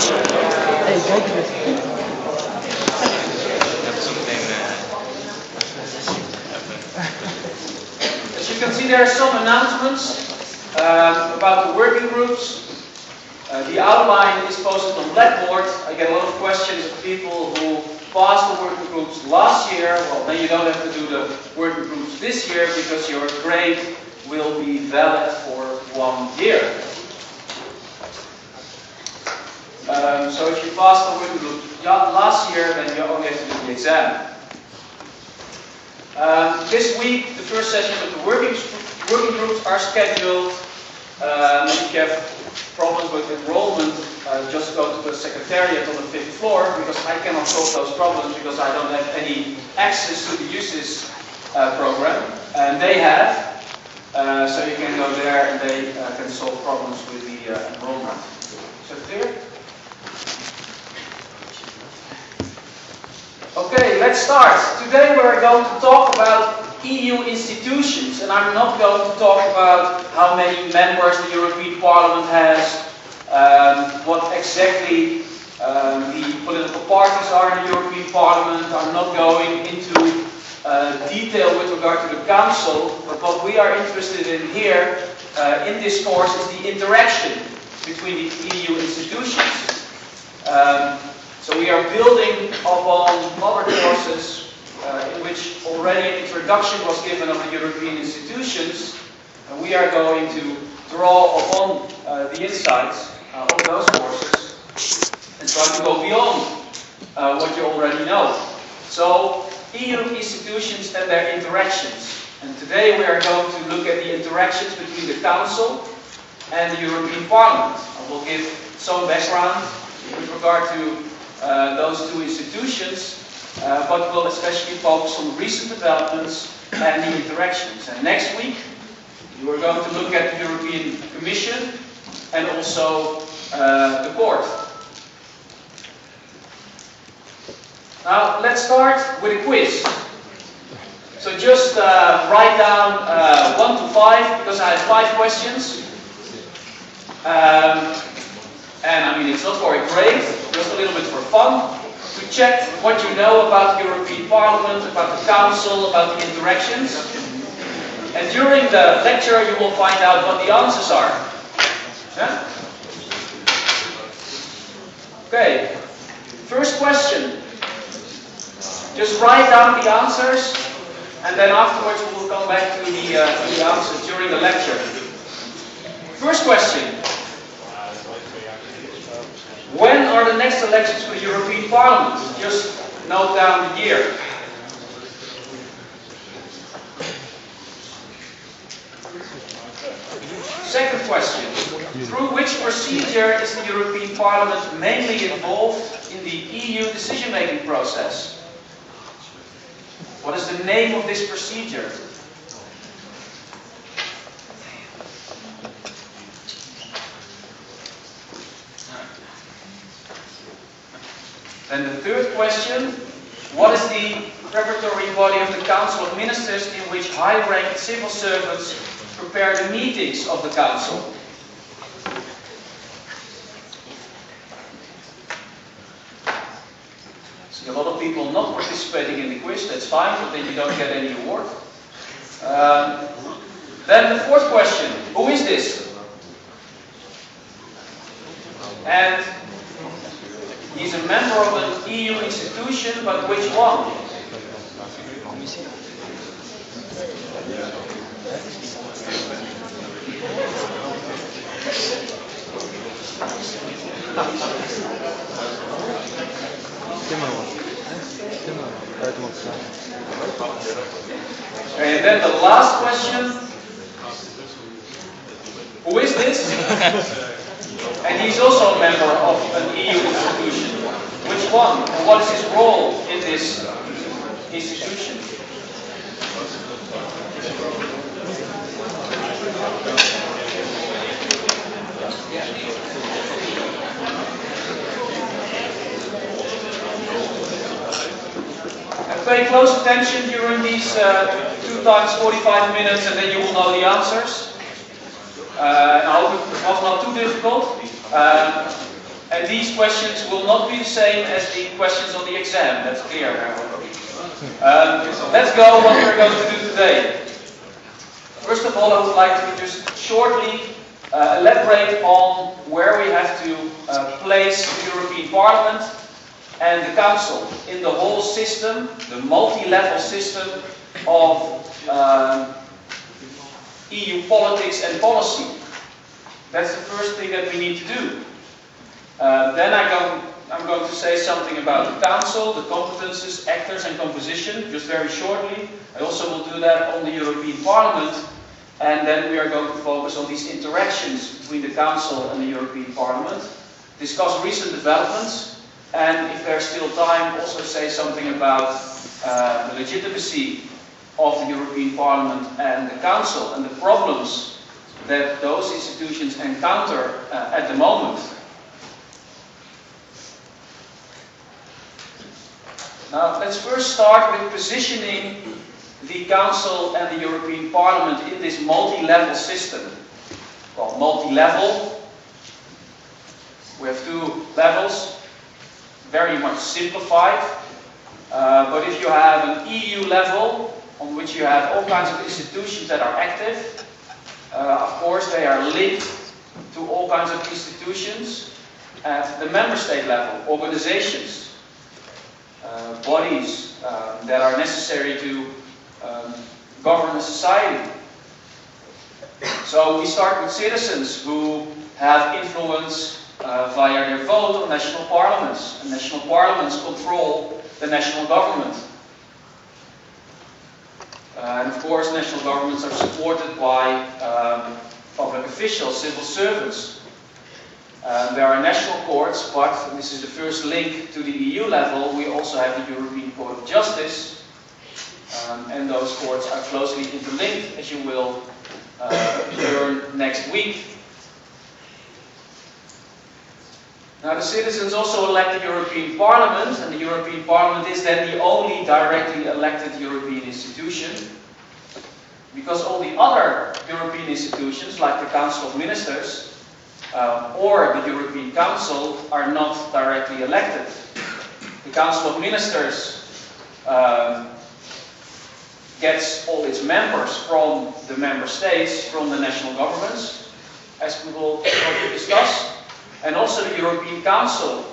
Hey, kijk eens. As you can see, there are some announcements about the working groups. The outline is posted on Blackboard. I get a lot of questions from people who passed the working groups last year. Well, then you don't have to do the working groups this year because your grade will be valid for 1 year. So if you passed the working group last year, then you only have to do the exam. This week, the first session of the working groups are scheduled. If you have problems with enrollment, just go to the secretariat on the 5th floor, because I cannot solve those problems because I don't have any access to the USIS program, and they have. So you can go there and they can solve problems with the enrollment. Is that clear? Okay, let's start. Today we're going to talk about EU institutions, and I'm not going to talk about how many members the European Parliament has, what exactly the political parties are in the European Parliament. I'm not going into detail with regard to the Council, but what we are interested in here in this course is the interaction between the EU institutions. So we are building upon other courses in which already an introduction was given of the European institutions, and we are going to draw upon the insights of those courses and try to go beyond what you already know. So, EU institutions and their interactions. And today we are going to look at the interactions between the Council and the European Parliament. I will give some background with regard to those two institutions, but we'll especially focus on recent developments and the interactions. And next week, we are going to look at the European Commission and also the Court. Now, let's start with a quiz. So just write down 1 to 5, because I have 5 questions. And I mean, it's not for a grade, just a little bit for fun, to check what you know about the European Parliament, about the Council, about the interactions. And during the lecture, you will find out what the answers are. Yeah? Okay, first question. Just write down the answers, and then afterwards we will come back to the answers during the lecture. First question. When are the next elections for the European Parliament? Just note down the year. Second question. Through which procedure is the European Parliament mainly involved in the EU decision-making process? What is the name of this procedure? And the third question, what is the preparatory body of the Council of Ministers in which high-ranked civil servants prepare the meetings of the Council? See a lot of people not participating in the quiz, that's fine, but then you don't get any award. Then the fourth question, who is this? And he's a member of an EU institution, but which one? And then the last question, who is this? And he's also a member of an EU institution. Which one? And what is his role in this institution? And pay close attention during these 2 times 45 minutes, and then you will know the answers. I hope it was not too difficult. And these questions will not be the same as the questions on the exam, that's clear. Let's go what we're going to do today. First of all, I would like to just shortly elaborate on where we have to place the European Parliament and the Council in the whole system, the multi-level system of EU politics and policy. That's the first thing that we need to do. Then I'm going to say something about the Council, the competences, actors and composition, just very shortly. I also will do that on the European Parliament. And then we are going to focus on these interactions between the Council and the European Parliament, discuss recent developments, and if there's still time, also say something about the legitimacy of the European Parliament and the Council and the problems that those institutions encounter at the moment. Now, let's first start with positioning the Council and the European Parliament in this multi-level system. Well, multi-level, we have two levels, very much simplified. But if you have an EU level, on which you have all kinds of institutions that are active, of course they are linked to all kinds of institutions at the member state level, organizations, bodies that are necessary to govern a society. So we start with citizens who have influence via their vote on national parliaments. And national parliaments control the national government. And of course national governments are supported by public officials, civil servants. There are national courts, but and this is the first link to the EU level, we also have the European Court of Justice. And those courts are closely interlinked, as you will learn next week. Now, the citizens also elect the European Parliament, and the European Parliament is then the only directly elected European institution, because all the other European institutions, like the Council of Ministers or the European Council, are not directly elected. The Council of Ministers gets all its members from the member states, from the national governments, as we will discuss. And also the European Council.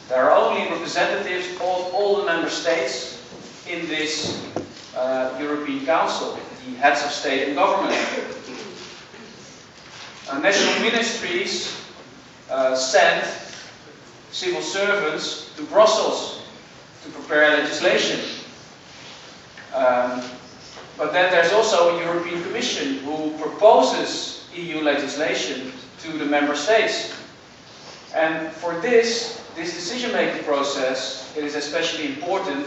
There are only representatives of all the member states in this European Council, the heads of state and government. National ministries send civil servants to Brussels to prepare legislation. But then there's also a European Commission who proposes EU legislation to the member states. And for this decision-making process, it is especially important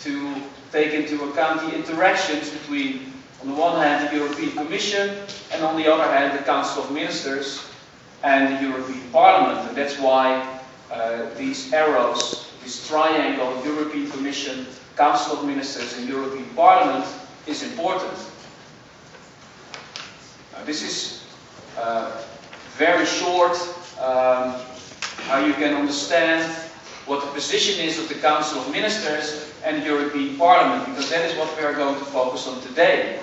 to take into account the interactions between, on the one hand, the European Commission, and on the other hand, the Council of Ministers and the European Parliament. And that's why these arrows, this triangle, European Commission, Council of Ministers and European Parliament, is important. This is very short how you can understand what the position is of the Council of Ministers and the European Parliament, because that is what we are going to focus on today.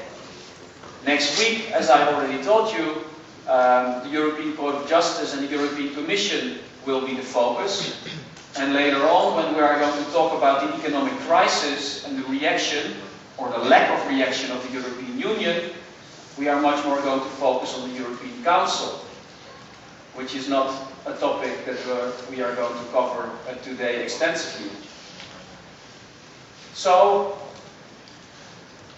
Next week, as I already told you, the European Court of Justice and the European Commission will be the focus. And later on, when we are going to talk about the economic crisis and the reaction, or the lack of reaction of the European Union, we are much more going to focus on the European Council, which is not a topic that we are going to cover today extensively. So,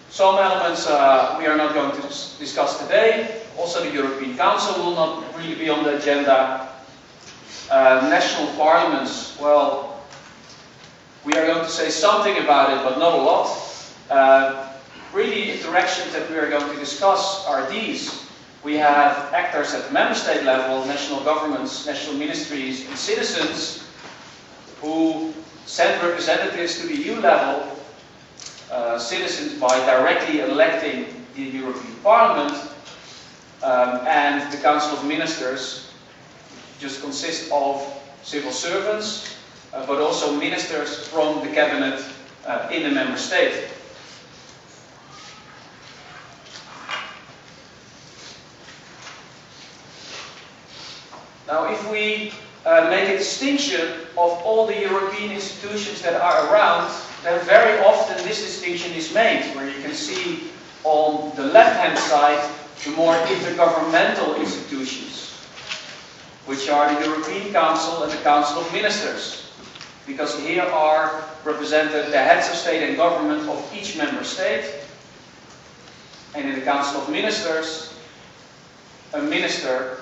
some elements we are not going to discuss today. Also, the European Council will not really be on the agenda. National parliaments, well, we are going to say something about it, but not a lot. Really, interactions that we are going to discuss are these. We have actors at the member state level, national governments, national ministries, and citizens who send representatives to the EU level, citizens by directly electing the European Parliament, and the Council of Ministers just consists of civil servants, but also ministers from the cabinet in the member state. Now, if we make a distinction of all the European institutions that are around, then very often this distinction is made, where you can see on the left-hand side the more intergovernmental institutions, which are the European Council and the Council of Ministers, because here are represented the heads of state and government of each member state, and in the Council of Ministers, a minister,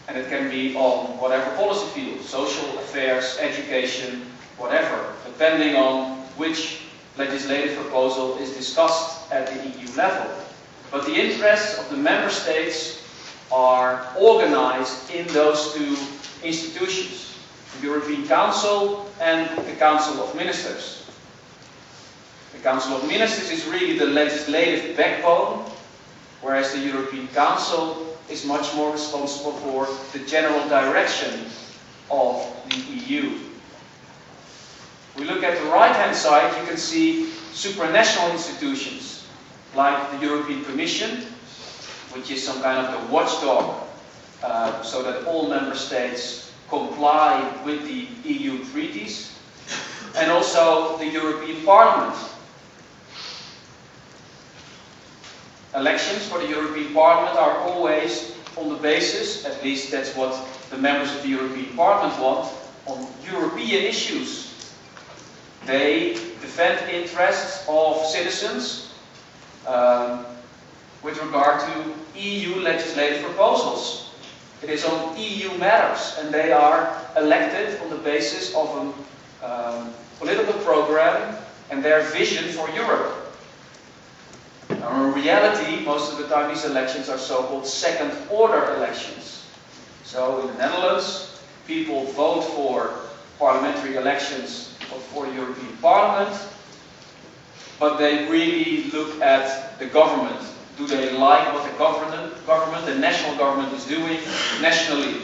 and it can be on whatever policy field, social affairs, education, whatever, depending on which legislative proposal is discussed at the EU level. But the interests of the member states are organized in those two institutions, the European Council and the Council of Ministers. The Council of Ministers is really the legislative backbone, whereas the European Council is much more responsible for the general direction of the EU. We look at the right-hand side, you can see supranational institutions, like the European Commission, which is some kind of the watchdog, so that all member states comply with the EU treaties, and also the European Parliament. Elections for the European Parliament are always on the basis, at least that's what the members of the European Parliament want, on European issues. They defend interests of citizens with regard to EU legislative proposals. It is on EU matters, and they are elected on the basis of a political program and their vision for Europe. Now, in reality, most of the time these elections are so-called second-order elections. So in the Netherlands, people vote for parliamentary elections for the European Parliament, but they really look at the government. Do they like what the government, the national government is doing nationally?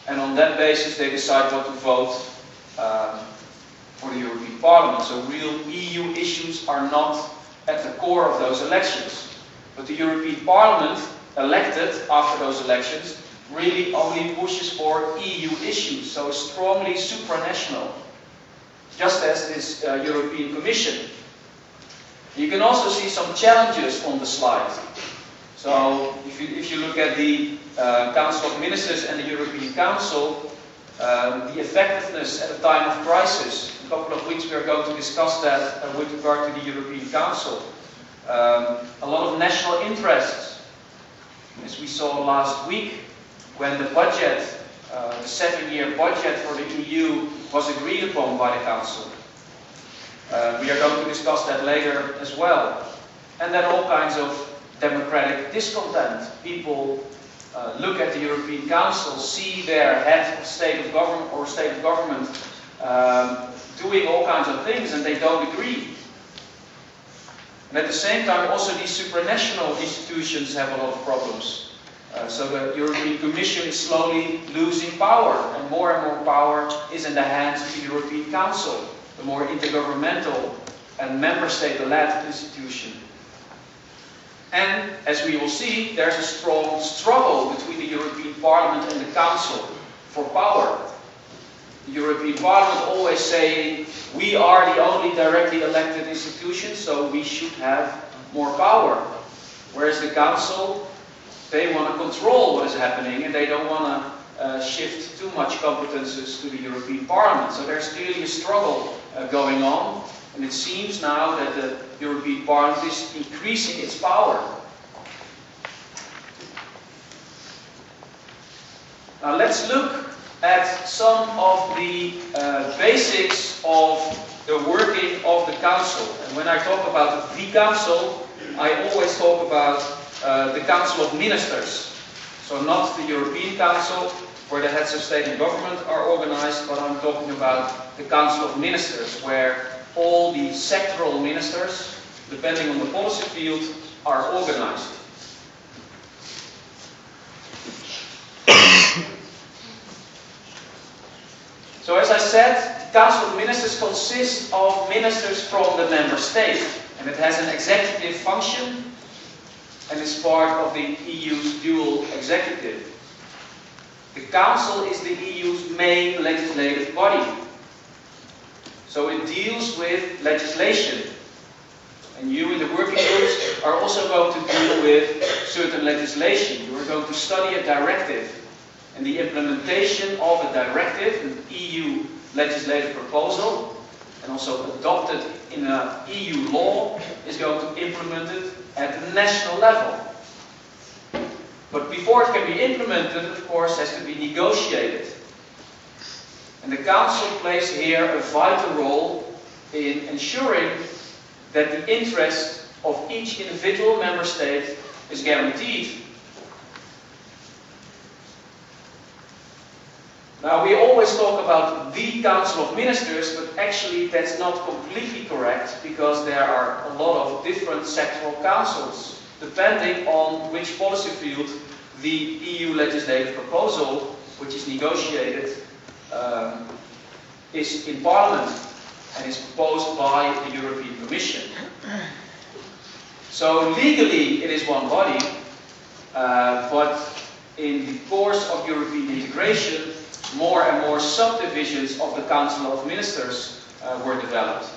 And on that basis they decide what to vote for the European Parliament. So real EU issues are not at the core of those elections. But the European Parliament, elected after those elections, really only pushes for EU issues, so strongly supranational, just as this European Commission. You can also see some challenges on the slide. So if you look at the Council of Ministers and the European Council, the effectiveness at a time of crisis. In a couple of weeks we are going to discuss that with regard to the European Council. A lot of national interests, as we saw last week when the budget, the 7-year budget for the EU was agreed upon by the Council. We are going to discuss that later as well. And then all kinds of democratic discontent. People look at the European Council, see their head of state of government or state of government doing all kinds of things, and they don't agree. And at the same time, also these supranational institutions have a lot of problems. So the European Commission is slowly losing power, and more power is in the hands of the European Council, the more intergovernmental and member state-led institution. And, as we will see, there's a strong struggle between the European Parliament and the Council for power. The European Parliament always saying, we are the only directly elected institution, so we should have more power. Whereas the Council, they want to control what is happening, and they don't want to shift too much competences to the European Parliament. So there's clearly a struggle going on. And it seems now that the European Parliament is increasing its power. Now let's look at some of the basics of the working of the Council. And when I talk about the Council, I always talk about the Council of Ministers. So not the European Council, where the heads of state and government are organized, but I'm talking about the Council of Ministers, where all the sectoral ministers, depending on the policy field, are organized. So as I said, the Council of Ministers consists of ministers from the member state, and it has an executive function and is part of the EU's dual executive. The Council is the EU's main legislative body. So it deals with legislation. And you in the working groups are also going to deal with certain legislation. You are going to study a directive. And the implementation of a directive, an EU legislative proposal, and also adopted in an EU law, is going to implement it at the national level. But before it can be implemented, of course, it has to be negotiated. And the Council plays here a vital role in ensuring that the interest of each individual member state is guaranteed. Now, we always talk about the Council of Ministers, but actually that's not completely correct, because there are a lot of different sectoral councils, depending on which policy field the EU legislative proposal, which is negotiated, is in Parliament and is proposed by the European Commission. So legally it is one body, but in the course of European integration, more and more subdivisions of the Council of Ministers were developed.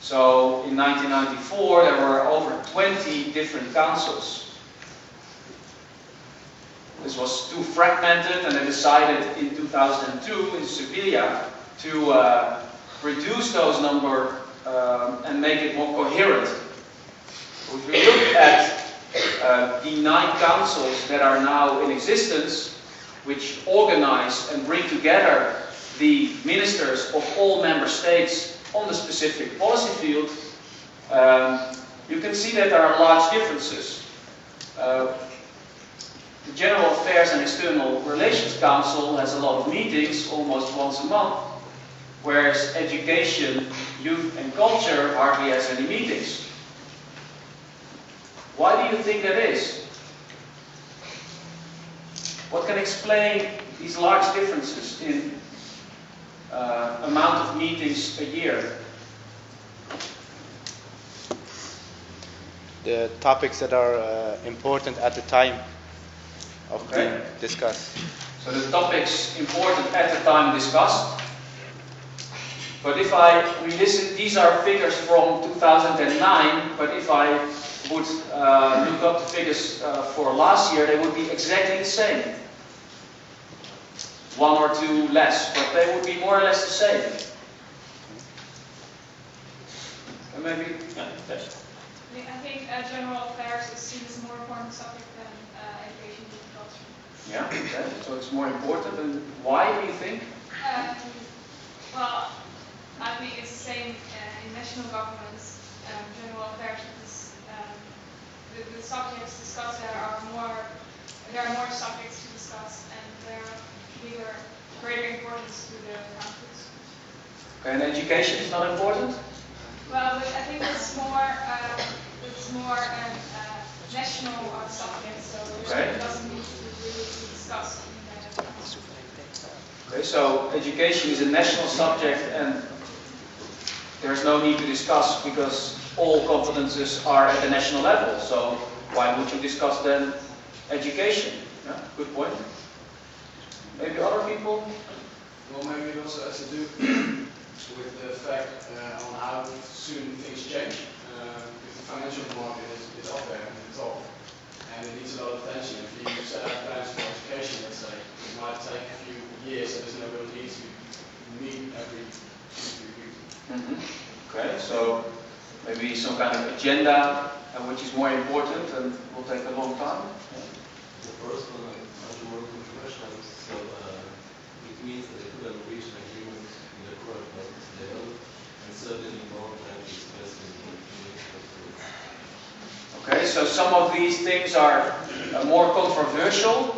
So in 1994 there were over 20 different councils. This was too fragmented, and they decided in 2002 in Sevilla to reduce those number and make it more coherent. If we look at the 9 councils that are now in existence, which organize and bring together the ministers of all member states on the specific policy field, you can see that there are large differences. The General Affairs and External Relations Council has a lot of meetings, almost once a month, whereas Education, Youth and Culture hardly has any meetings. Why do you think that is? What can explain these large differences in amount of meetings a year? The topics that are important at the time of being discussed. So the topics important at the time discussed. But if we listen, these are figures from 2009, but if I would look up the figures for last year, they would be exactly the same. 1 or 2 less, but they would be more or less the same. And maybe, yes. I think general affairs is seen as a more important subject than education and culture. Yeah, okay. So it's more important. And why do you think? Well, I think it's the same in national governments. General affairs is the subjects discussed there are more subjects to discuss, and there are greater importance to the countries. Okay, and education is not important? Well, but I think it's more national subject, so it doesn't need to really be discussed in the council. Okay, so education is a national subject, and there's no need to discuss because all competences are at the national level. So why would you discuss then education? Yeah, good point. Maybe other people? Well, maybe it also has to do with the fact on how soon things change. Because the financial market is up there and it's off, and it needs a lot of attention. If you set out plans for education, let's say, it might take a few years, and there's no real need to meet every 2-3 weeks. Okay, so maybe some kind of agenda which is more important and will take a long time. The first one is more controversial, so it means that they couldn't reach an agreement in the current level, and certainly more time is spent in Okay, so some of these things are more controversial,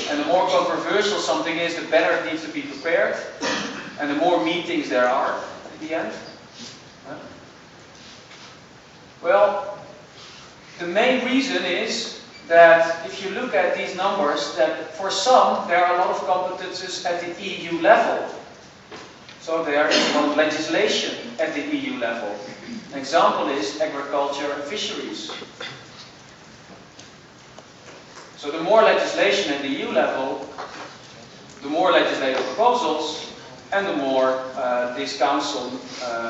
and the more controversial something is, the better it needs to be prepared, and the more meetings there are at the end. Well, the main reason is that if you look at these numbers, that for some there are a lot of competences at the EU level. So there is a lot of legislation at the EU level. An example is agriculture and fisheries. So the more legislation at the EU level, the more legislative proposals, and the more this council,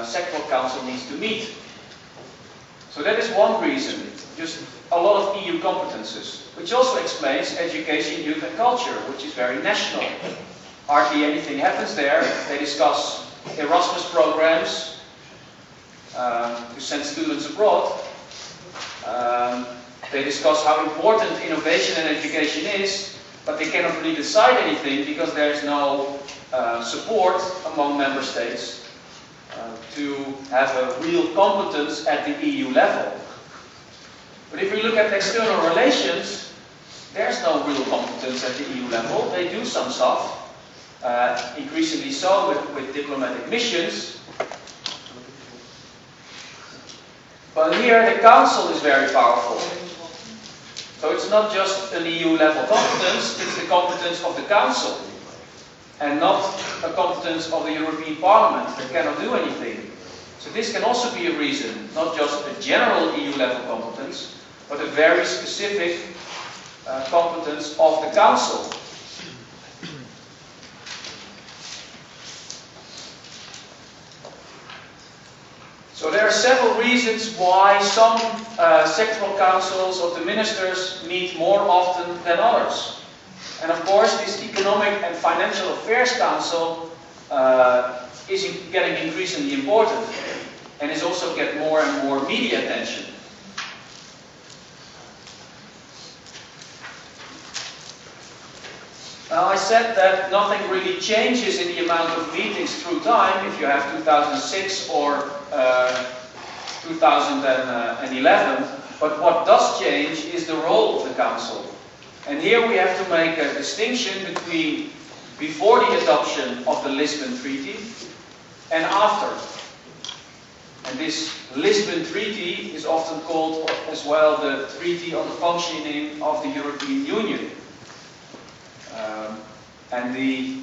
sectoral council, needs to meet. So that is one reason, just a lot of EU competences, which also explains education, youth and culture, which is very national. Hardly anything happens there. They discuss Erasmus programs to send students abroad. They discuss how important innovation and education is, but they cannot really decide anything because there is no support among member states to have a real competence at the EU level. But if we look at external relations, there's no real competence at the EU level. They do some stuff, increasingly so with diplomatic missions. But here the Council is very powerful. So it's not just an EU level competence, it's the competence of the Council. And not a competence of the European Parliament that cannot do anything. So this can also be a reason, not just a general EU level competence, but a very specific competence of the Council. So there are several reasons why some sectoral councils of the ministers meet more often than others. And of course, this Economic and Financial Affairs Council is getting increasingly important and is also getting more and more media attention. Now, I said that nothing really changes in the amount of meetings through time if you have 2006 or 2011, but what does change is the role of the Council. And here we have to make a distinction between before the adoption of the Lisbon Treaty and after. And this Lisbon Treaty is often called as well the Treaty on the Functioning of the European Union. And the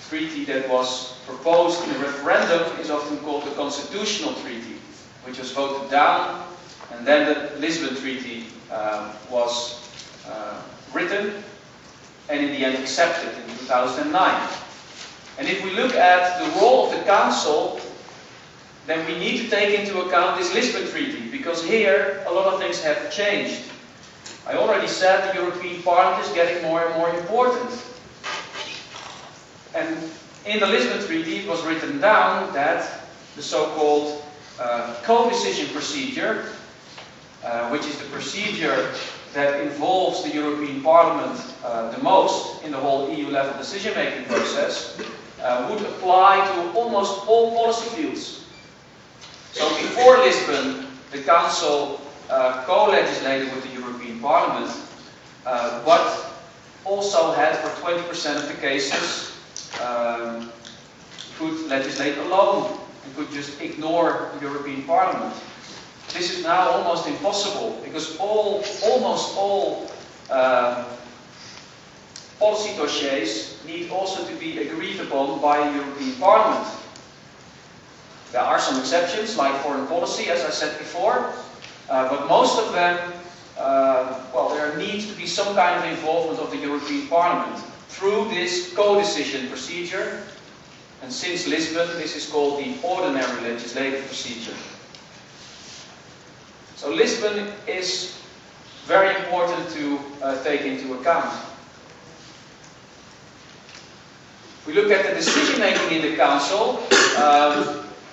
treaty that was proposed in the referendum is often called the Constitutional Treaty, which was voted down, and then the Lisbon Treaty was written and in the end accepted in 2009. And if we look at the role of the Council, then we need to take into account this Lisbon Treaty, because here a lot of things have changed. I already said the European Parliament is getting more and more important. And in the Lisbon Treaty it was written down that the so-called co-decision procedure, which is the procedure that involves the European Parliament the most in the whole EU level decision-making process, would apply to almost all policy fields. So before Lisbon, the Council co-legislated with the European Parliament, but also had for 20% of the cases could legislate alone and could just ignore the European Parliament. This is now almost impossible because almost all policy dossiers need also to be agreed upon by the European Parliament. There are some exceptions, like foreign policy, as I said before, but most of them, well, there needs to be some kind of involvement of the European Parliament through this co-decision procedure. And since Lisbon, this is called the ordinary legislative procedure. So Lisbon is very important to take into account. If we look at the decision making in the Council,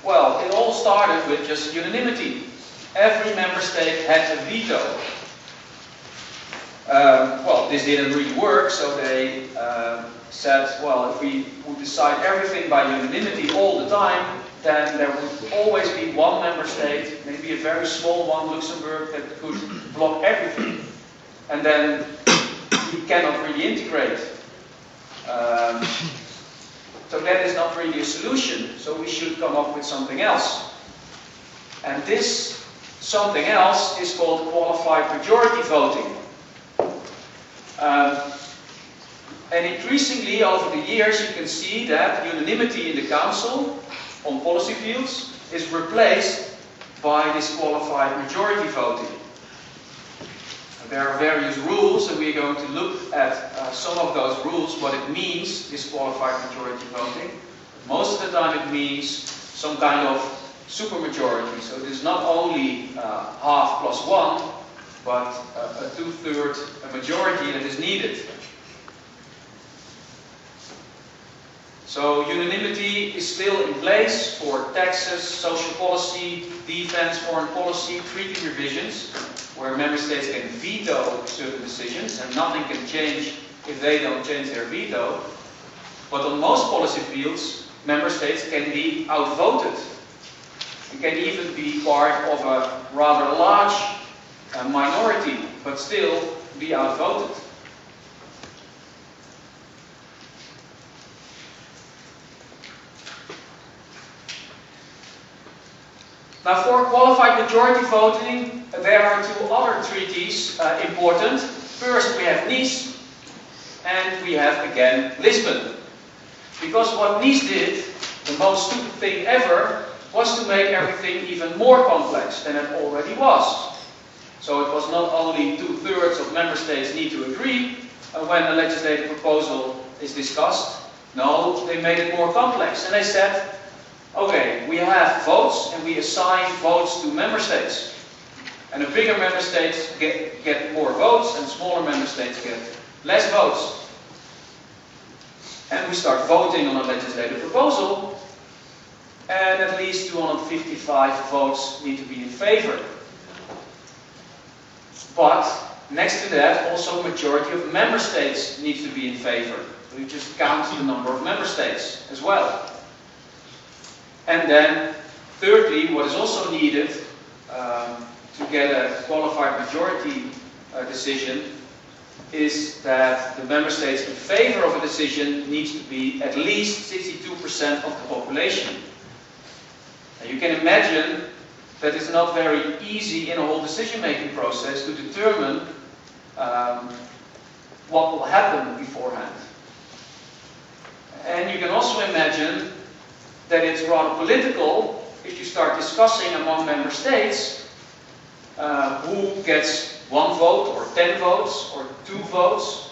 well, it all started with just unanimity. Every member state had a veto. Well, this didn't really work, so they said, well, if we would decide everything by unanimity all the time, then there would always be one member state, maybe a very small one, Luxembourg, that could block everything. And then we cannot really integrate. So that is not really a solution, so we should come up with something else. And this Something else is called qualified majority voting. And increasingly over the years you can see that unanimity in the Council on policy fields is replaced by this qualified majority voting. There are various rules, and we're going to look at some of those rules, what it means, this qualified majority voting. Most of the time it means some kind of supermajority. So it is not only half plus one, but a two-thirds majority that is needed. So unanimity is still in place for taxes, social policy, defense, foreign policy, treaty revisions, where member states can veto certain decisions and nothing can change if they don't change their veto. But on most policy fields, member states can be outvoted. It can even be part of a rather large minority, but still be outvoted. Now, for qualified majority voting, there are two other treaties important. First, we have Nice, and we have again Lisbon. Because what Nice did, the most stupid thing ever, was to make everything even more complex than it already was. So it was not only two-thirds of member states need to agree when a legislative proposal is discussed. No, they made it more complex. And they said, okay, we have votes and we assign votes to member states. And the bigger member states get more votes and smaller member states get less votes. And we start voting on a legislative proposal, and at least 255 votes need to be in favor. But next to that, also a majority of member states needs to be in favor. So you just count the number of member states as well. And then, thirdly, what is also needed to get a qualified majority decision is that the member states in favor of a decision needs to be at least 62% of the population. And you can imagine that it's not very easy in a whole decision-making process to determine what will happen beforehand. And you can also imagine that it's rather political if you start discussing among member states who gets 1 vote or 10 votes or 2 votes.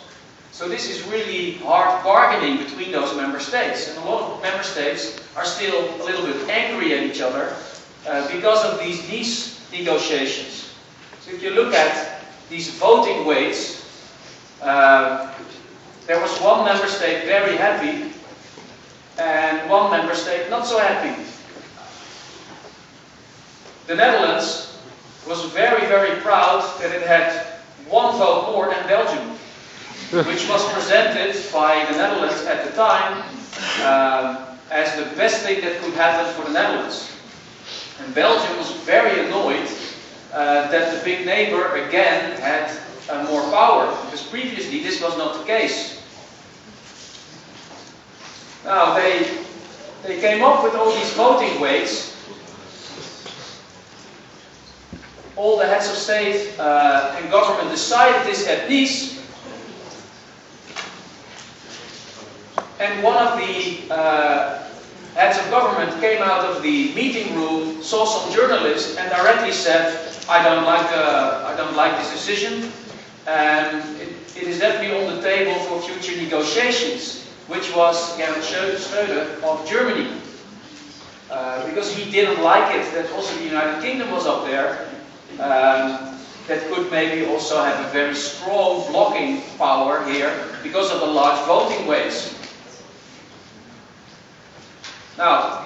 So this is really hard bargaining between those member states. And a lot of member states are still a little bit angry at each other because of these Nice negotiations. So if you look at these voting weights, there was one member state very happy and one member state not so happy. The Netherlands was very, very proud that it had 1 vote more than Belgium, which was presented by the Netherlands at the time as the best thing that could happen for the Netherlands. And Belgium was very annoyed that the big neighbor again had more power, because previously this was not the case. Now they came up with all these voting weights. All the heads of state and government decided this at Nice. And one of the heads of government came out of the meeting room, saw some journalists, and directly said, I don't like this decision, and it is definitely on the table for future negotiations, which was Gerhard Schröder of Germany. Because he didn't like it that also the United Kingdom was up there, that could maybe also have a very strong blocking power here because of the large voting weights. Now,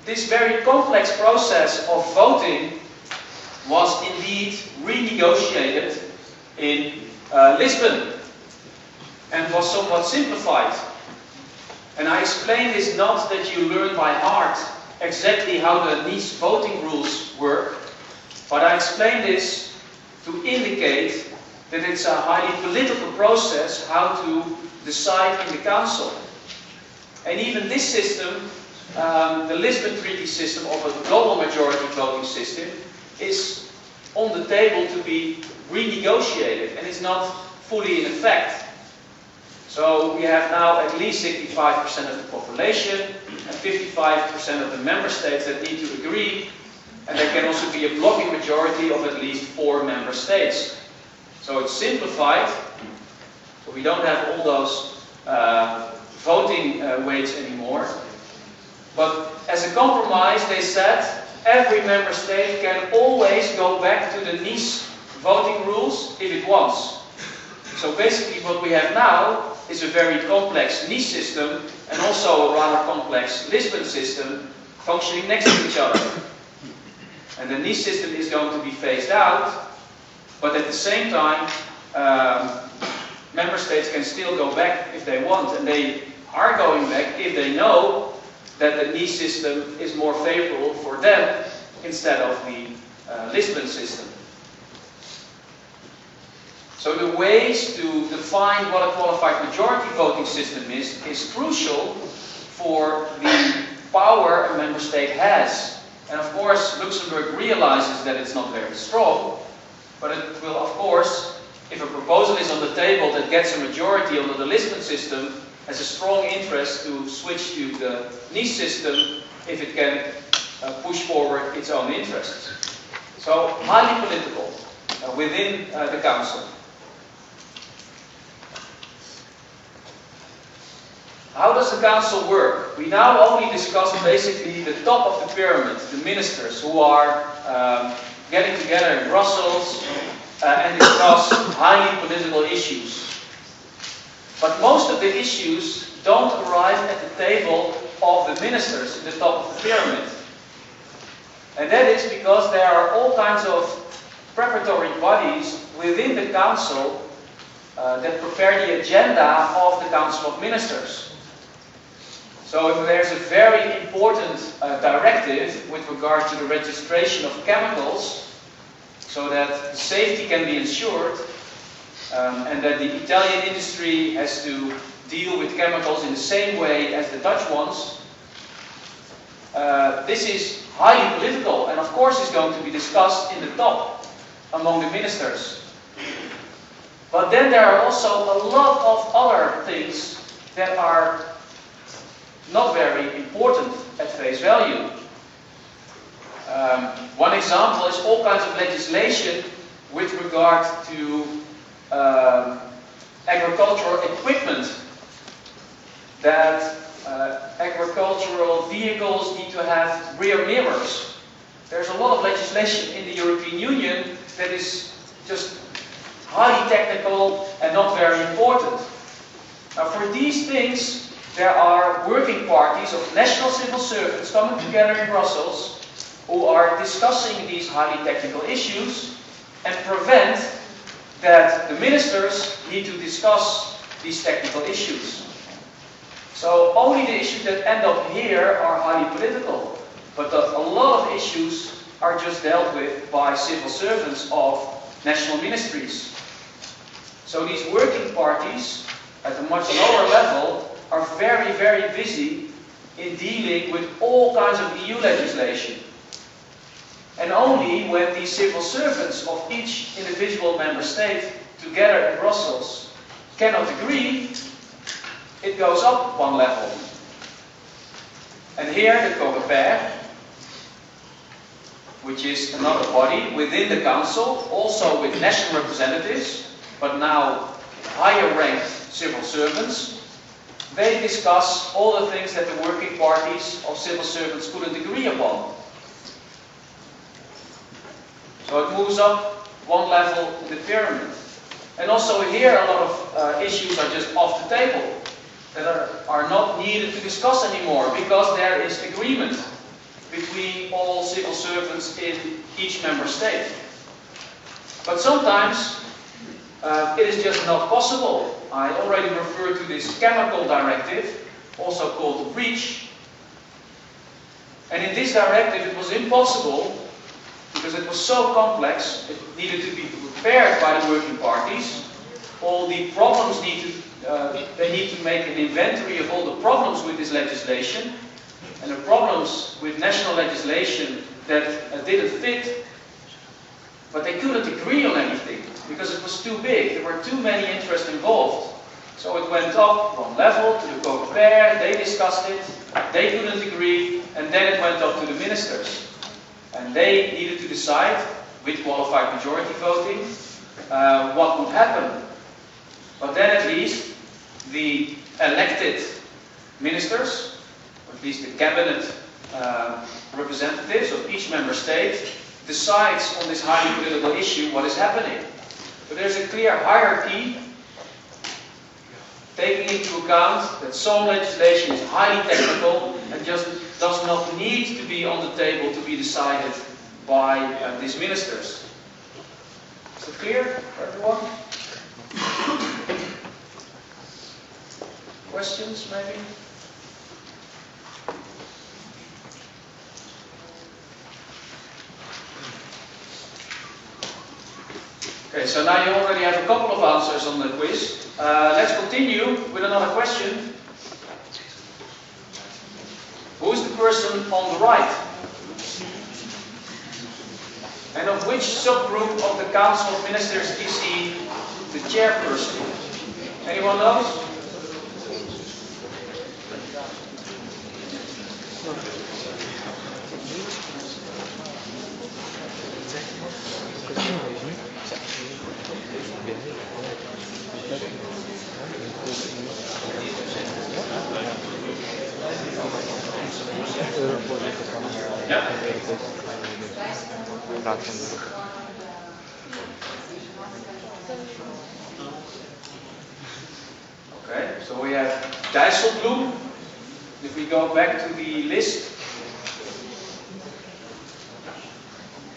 this very complex process of voting was indeed renegotiated in Lisbon and was somewhat simplified. And I explain this not that you learn by heart exactly how the Nice voting rules work, but I explain this to indicate that it's a highly political process how to decide in the Council. And even this system, the Lisbon Treaty system of a global majority voting system, is on the table to be renegotiated, and it's not fully in effect. So we have now at least 65% of the population and 55% of the member states that need to agree, and there can also be a blocking majority of at least 4 member states. So it's simplified, so we don't have all those voting weights anymore. But as a compromise, they said every member state can always go back to the Nice voting rules if it wants. So basically what we have now is a very complex Nice system and also a rather complex Lisbon system functioning next to each other. And the Nice system is going to be phased out, but at the same time member states can still go back if they want, and they are going back if they know that the Nice system is more favorable for them instead of the Lisbon system. So the ways to define what a qualified majority voting system is crucial for the power a member state has. And of course, Luxembourg realizes that it's not very strong, but it will, of course, if a proposal is on the table that gets a majority under the Lisbon system, has a strong interest to switch to the Nice system if it can push forward its own interests. So, highly political within the Council. How does the Council work? We now only discuss basically the top of the pyramid, the ministers who are getting together in Brussels and discuss highly political issues. But most of the issues don't arrive at the table of the ministers at the top of the pyramid. And that is because there are all kinds of preparatory bodies within the Council that prepare the agenda of the Council of Ministers. So if there's a very important directive with regard to the registration of chemicals, so that safety can be ensured, and that the Italian industry has to deal with chemicals in the same way as the Dutch ones, this is highly political, and of course is going to be discussed in the top among the ministers. But then there are also a lot of other things that are not very important at face value. One example is all kinds of legislation with regard to agricultural equipment, that agricultural vehicles need to have rear mirrors. There's a lot of legislation in the European Union that is just highly technical and not very important. Now for these things, there are working parties of national civil servants coming together in Brussels who are discussing these highly technical issues and prevent that the ministers need to discuss these technical issues. So only the issues that end up here are highly political, but a lot of issues are just dealt with by civil servants of national ministries. So these working parties at a much lower level are very, very busy in dealing with all kinds of EU legislation. And only when these civil servants of each individual member state together in Brussels cannot agree, it goes up one level. And here the COREPER, which is another body within the Council, also with national representatives, but now higher ranked civil servants, they discuss all the things that the working parties of civil servants couldn't agree upon. So it moves up one level in the pyramid. And also here a lot of issues are just off the table, that are not needed to discuss anymore, because there is agreement between all civil servants in each member state. But sometimes it is just not possible. I already referred to this chemical directive, also called REACH. And in this directive it was impossible, because it was so complex, it needed to be prepared by the working parties. All the problems they need to make an inventory of all the problems with this legislation, and the problems with national legislation that didn't fit but they couldn't agree on anything because it was too big. There were too many interests involved. So it went up one level to the co-repair, they discussed it, they couldn't agree, and then it went up to the ministers. And they needed to decide, with qualified majority voting, what would happen. But then at least the elected ministers, or at least the cabinet representatives of each member state, decides on this highly political issue what is happening. So there's a clear hierarchy, taking into account that some legislation is highly technical and just does not need to be on the table to be decided by these ministers. Is it clear for everyone? Questions, maybe? Okay, so now you already have a couple of answers on the quiz. Let's continue with another question. Who is the person on the right? And of which subgroup of the Council of Ministers is he the chairperson? Anyone knows? Yeah. Okay, so we have Dijsselbloem. If we go back to the list,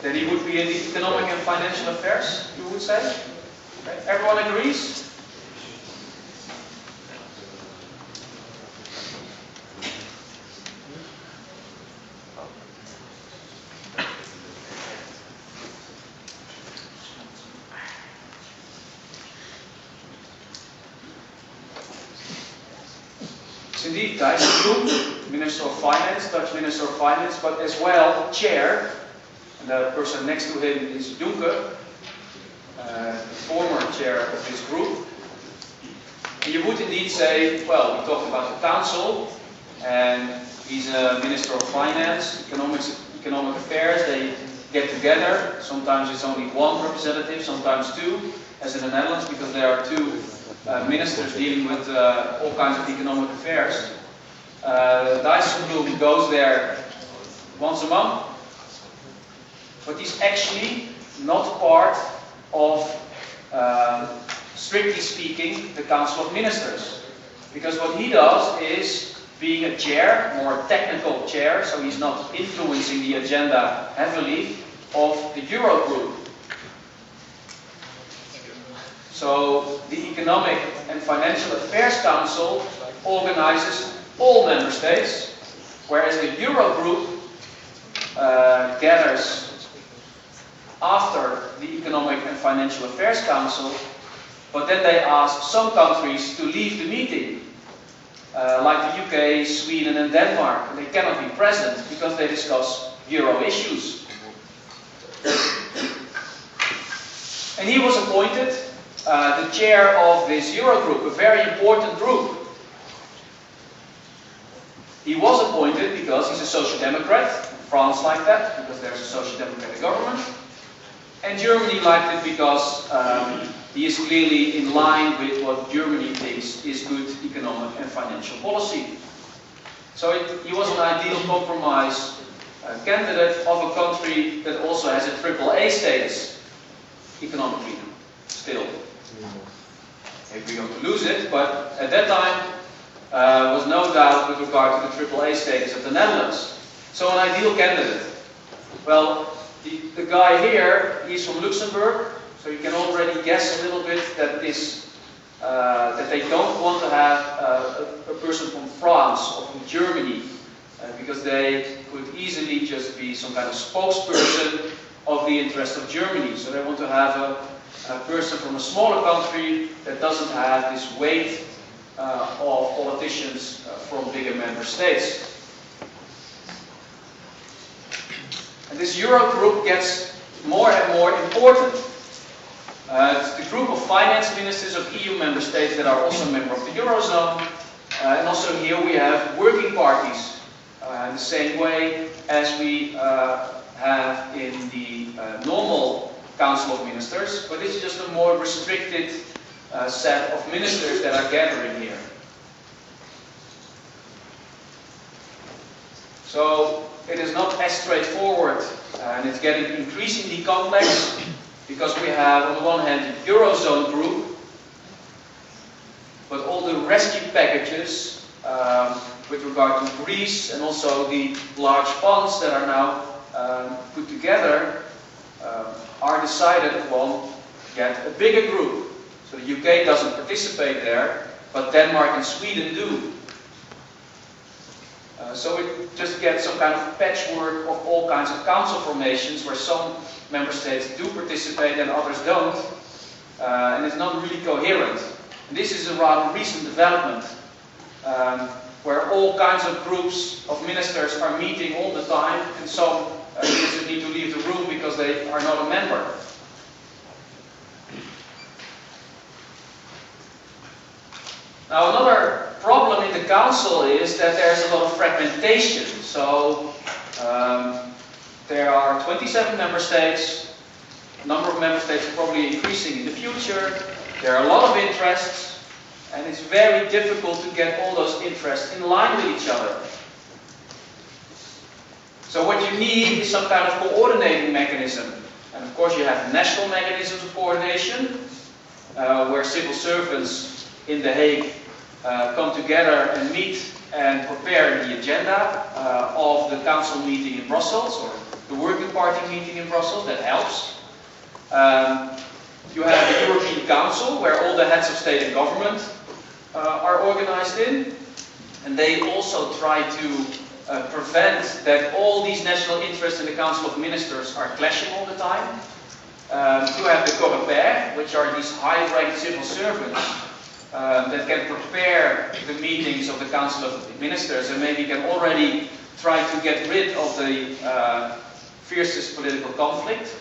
then he would be in the Economic and Financial Affairs, you would say? Okay. Everyone agrees? Indeed, Dijsselbloem, Minister of Finance, Dutch Minister of Finance, but as well chair, and the person next to him is Juncker, the former chair of this group. And you would indeed say, well, we talked about the Council, and he's a Minister of Finance, Economic Affairs, they get together, sometimes it's only one representative, sometimes two, as in the Netherlands, because there are two ministers dealing with all kinds of economic affairs. Dijsselbloem goes there once a month, but he's actually not part of, strictly speaking, the Council of Ministers. Because what he does is being a chair, more technical chair, so he's not influencing the agenda heavily of the Eurogroup. So the Economic and Financial Affairs Council organizes all member states, whereas the Eurogroup gathers after the Economic and Financial Affairs Council, but then they ask some countries to leave the meeting, like the UK, Sweden and Denmark. And they cannot be present because they discuss Euro issues. And he was appointed the chair of this Eurogroup, a very important group. He was appointed because he's a social democrat. France liked that, because there's a social democratic government. And Germany liked it because he is clearly in line with what Germany thinks is good economic and financial policy. So he was an ideal compromise candidate of a country that also has a AAA status economically still. Maybe we're going to lose it, but at that time was no doubt with regard to the AAA status of the Netherlands. So an ideal candidate. Well, the guy here, he's from Luxembourg, so you can already guess a little bit that that they don't want to have a person from France or from Germany, because they could easily just be some kind of spokesperson of the interest of Germany. So they want to have a person from a smaller country that doesn't have this weight of politicians from bigger member states. And this Eurogroup gets more and more important. It's the group of finance ministers of EU member states that are also member of the Eurozone. And also here we have working parties, in the same way as we have in the normal Council of Ministers, but this is just a more restricted set of ministers that are gathering here. So it is not as straightforward, and it's getting increasingly complex, because we have on the one hand the Eurozone group, but all the rescue packages with regard to Greece and also the large funds that are now put together are decided upon yet a bigger group. So the UK doesn't participate there, but Denmark and Sweden do. So we just get some kind of patchwork of all kinds of council formations where some member states do participate and others don't. And it's not really coherent. And this is a rather recent development where all kinds of groups of ministers are meeting all the time, and some ministers need to leave the room because they are not a member. Now another problem in the Council is that there's a lot of fragmentation. So there are 27 member states. The number of member states is probably increasing in the future. There are a lot of interests, and it's very difficult to get all those interests in line with each other. So what you need is some kind of coordinating mechanism. And of course you have national mechanisms of coordination, where civil servants in The Hague come together and meet and prepare the agenda of the Council meeting in Brussels, or the Working Party meeting in Brussels. That helps. You have the European Council, where all the heads of state and government are organized in, and they also try to prevent that all these national interests in the Council of Ministers are clashing all the time. You have the Coreper, which are these high-ranked civil servants that can prepare the meetings of the Council of Ministers and maybe can already try to get rid of the fiercest political conflict.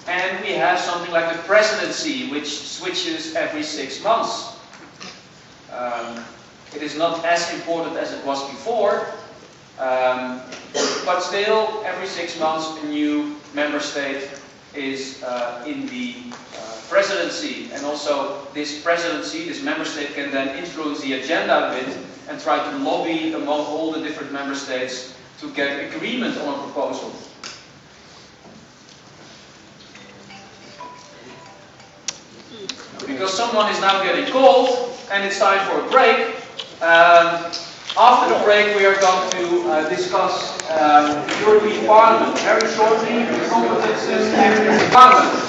And we have something like the presidency, which switches every 6 months. It is not as important as it was before, but still, every 6 months a new member state is in the presidency. And also this presidency, this member state, can then influence the agenda a bit and try to lobby among all the different member states to get agreement on a proposal. Because someone is now getting cold and it's time for a break. After the break we are going to discuss the European Parliament. Very shortly, the competences of the Parliament.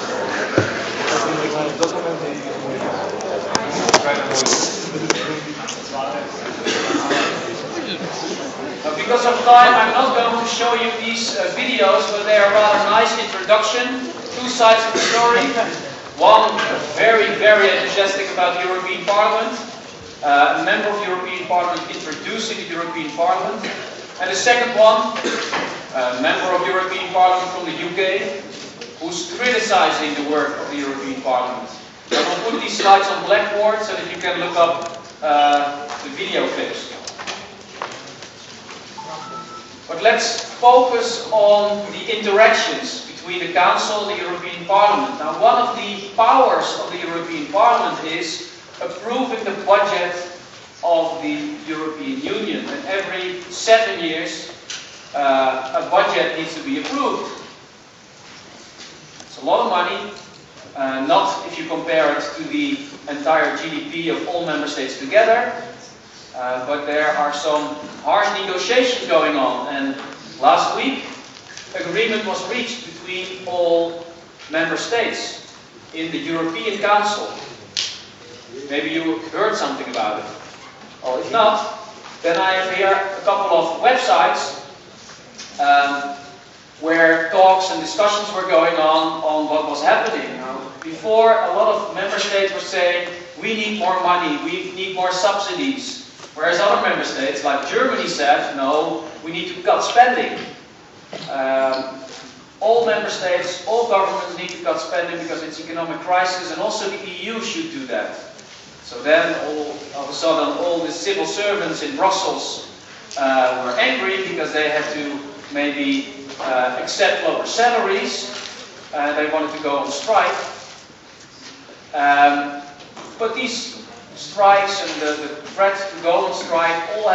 Because of time, I'm not going to show you these videos, but they are a rather nice introduction. Two sides of the story. One, very, very enthusiastic about the European Parliament. A member of the European Parliament introducing the European Parliament. And the second one, a member of the European Parliament from the UK, who's criticizing the work of the European Parliament. I will put these slides on Blackboard so that you can look up the video clips. But let's focus on the interactions between the Council and the European Parliament. Now, one of the powers of the European Parliament is approving the budget of the European Union. And every 7 years, a budget needs to be approved. It's a lot of money, not if you compare it to the entire GDP of all member states together. But there are some harsh negotiations going on, and last week agreement was reached between all member states in the European Council. Maybe you heard something about it. Or if not, then I have here a couple of websites where talks and discussions were going on what was happening. Before, a lot of member states were saying, we need more money, we need more subsidies. Whereas other member states, like Germany, said, no, we need to cut spending. all member states, all governments need to cut spending because it's economic crisis, and also the EU should do that. So then, all of a sudden, all the civil servants in Brussels were angry because they had to maybe accept lower salaries. They wanted to go on strike. But these strikes and the threat to go on strike all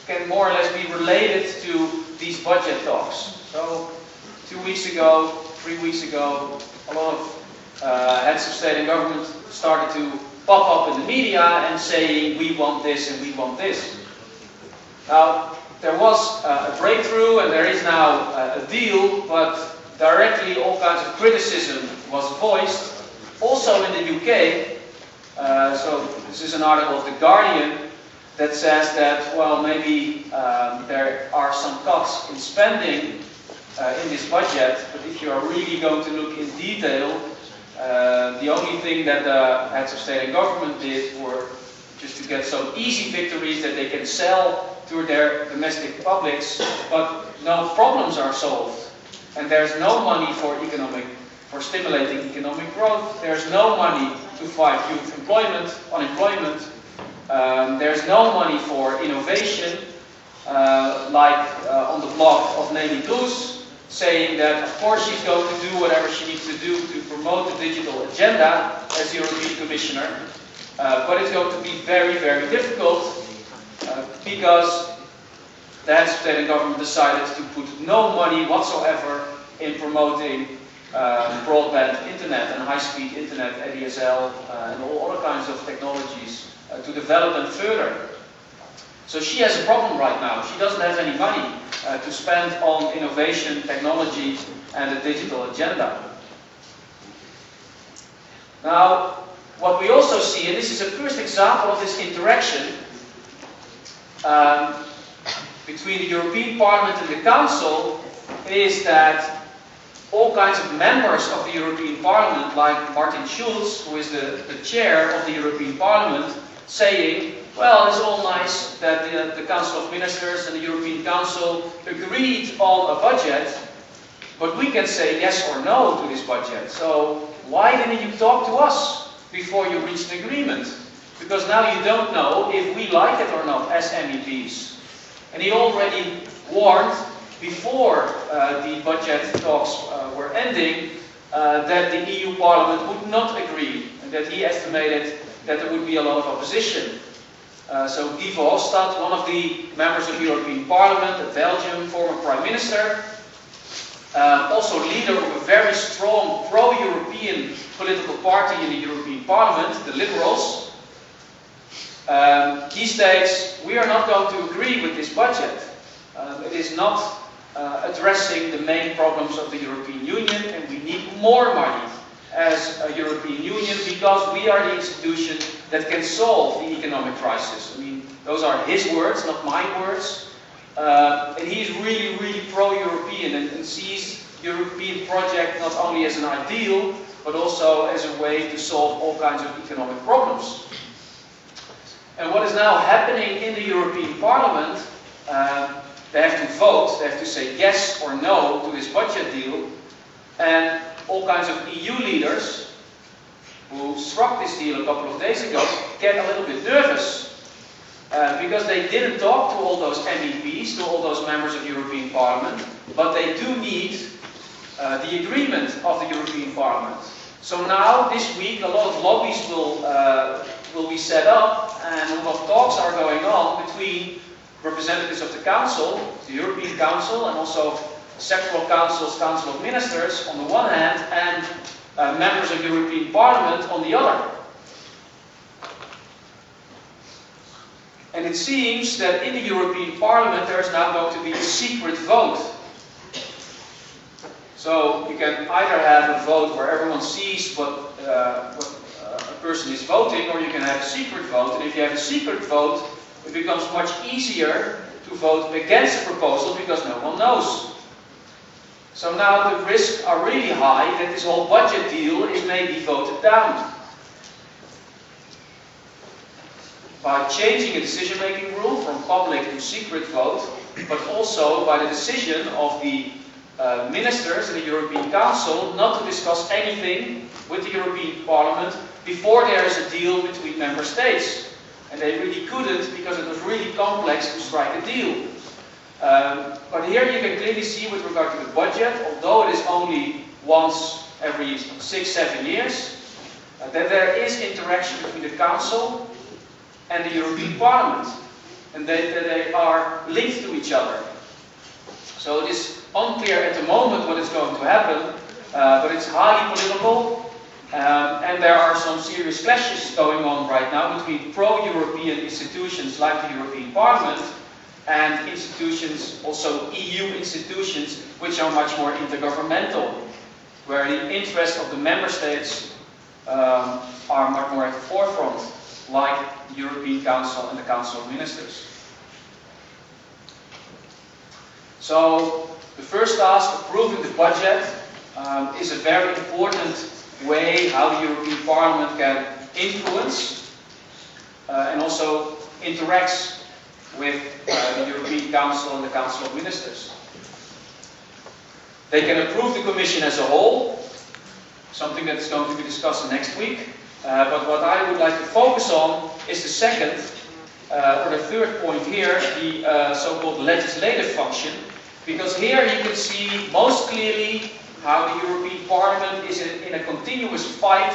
can more or less be related to these budget talks. So 2 weeks ago, 3 weeks ago, a lot of heads of state and government started to pop up in the media and saying, we want this and we want this. Now, there was a breakthrough and there is now a deal, but directly all kinds of criticism was voiced. Also in the UK, so this is an article of The Guardian that says that, well, maybe there are some cuts in spending in this budget, but if you are really going to look in detail, the only thing that the heads of state and government did were just to get some easy victories that they can sell to their domestic publics, but no problems are solved. And there's no money for stimulating economic growth. There's no money to fight youth unemployment. There's no money for innovation, like on the blog of Nelly Kroes, saying that of course she's going to do whatever she needs to do to promote the digital agenda as European Commissioner, but it's going to be very, very difficult because the heads of state and government decided to put no money whatsoever in promoting broadband internet and high-speed internet, ADSL, and all other kinds of technologies to develop them further. So she has a problem right now. She doesn't have any money to spend on innovation, technology, and the digital agenda. Now, what we also see, and this is a first example of this interaction between the European Parliament and the Council, is that all kinds of members of the European Parliament, like Martin Schulz, who is the chair of the European Parliament, saying, well, it's all nice that the Council of Ministers and the European Council agreed on a budget, but we can say yes or no to this budget. So why didn't you talk to us before you reached an agreement? Because now you don't know if we like it or not as MEPs. And he already warned before the budget talks were ending that the EU Parliament would not agree, and that he estimated that there would be a lot of opposition. So Guy Verhofstadt, one of the members of the European Parliament, a Belgian former Prime Minister, also leader of a very strong pro-European political party in the European Parliament, the Liberals, he states, we are not going to agree with this budget. It is not addressing the main problems of the European Union, and we need more money as a European Union because we are the institution that can solve the economic crisis. I mean, those are his words, not my words. And he's really, really pro-European and sees the European project not only as an ideal, but also as a way to solve all kinds of economic problems. And what is now happening in the European Parliament, they have to vote, they have to say yes or no to this budget deal, and all kinds of EU leaders who struck this deal a couple of days ago get a little bit nervous because they didn't talk to all those MEPs, to all those members of the European Parliament, but they do need the agreement of the European Parliament. So now, this week, a lot of lobbies will be set up, and a lot of talks are going on between representatives of the Council, the European Council, and also sectoral councils, Council of Ministers on the one hand, and members of the European Parliament on the other. And it seems that in the European Parliament there is now going to be a secret vote. So you can either have a vote where everyone sees what a person is voting, or you can have a secret vote. And if you have a secret vote, it becomes much easier to vote against a proposal because no one knows. So now the risks are really high that this whole budget deal is maybe voted down. By changing a decision-making rule from public to secret vote, but also by the decision of the ministers in the European Council not to discuss anything with the European Parliament before there is a deal between member states. And they really couldn't because it was really complex to strike a deal. But here you can clearly see with regard to the budget, although it is only once every 6-7 years, that there is interaction between the Council and the European Parliament. And that they are linked to each other. So it is unclear at the moment what is going to happen, but it's highly political. And there are some serious clashes going on right now between pro-European institutions like the European Parliament and institutions, also EU institutions, which are much more intergovernmental, where the interests of the member states are much more at the forefront, like the European Council and the Council of Ministers. So the first task, approving the budget, is a very important way how the European Parliament can influence and also interacts with the European Council and the Council of Ministers. They can approve the Commission as a whole, something that is going to be discussed next week. But what I would like to focus on is the second, or the third point here, the so-called legislative function. Because here you can see most clearly how the European Parliament is in a continuous fight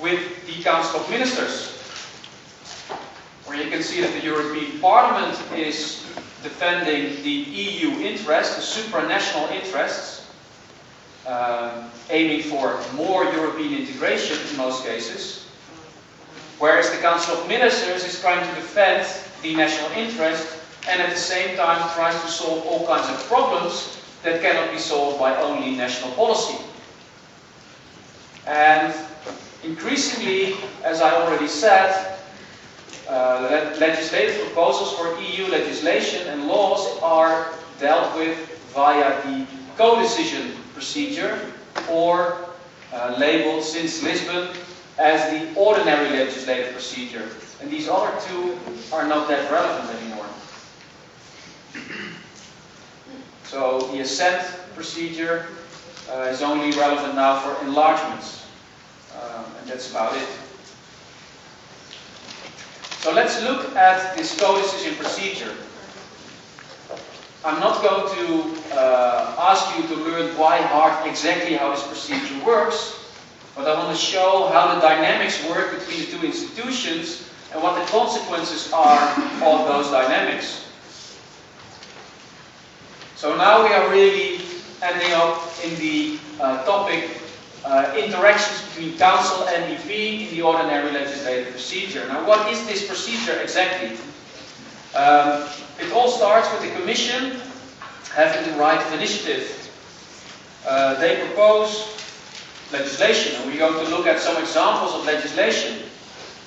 with the Council of Ministers. Where you can see that the European Parliament is defending the EU interests, the supranational interests, aiming for more European integration in most cases. Whereas the Council of Ministers is trying to defend the national interest and at the same time tries to solve all kinds of problems that cannot be solved by only national policy. And increasingly, as I already said, legislative proposals for EU legislation and laws are dealt with via the co-decision procedure, or labeled since Lisbon as the ordinary legislative procedure. And these other two are not that relevant anymore. So the assent procedure is only relevant now for enlargements. And that's about it. So let's look at this co-decision procedure. I'm not going to ask you to learn by heart exactly how this procedure works, but I want to show how the dynamics work between the two institutions and what the consequences are of those dynamics. So now we are really ending up in the topic interactions between Council and EP in the ordinary legislative procedure. Now what is this procedure exactly? It all starts with the Commission having the right of initiative. They propose legislation, and we're going to look at some examples of legislation.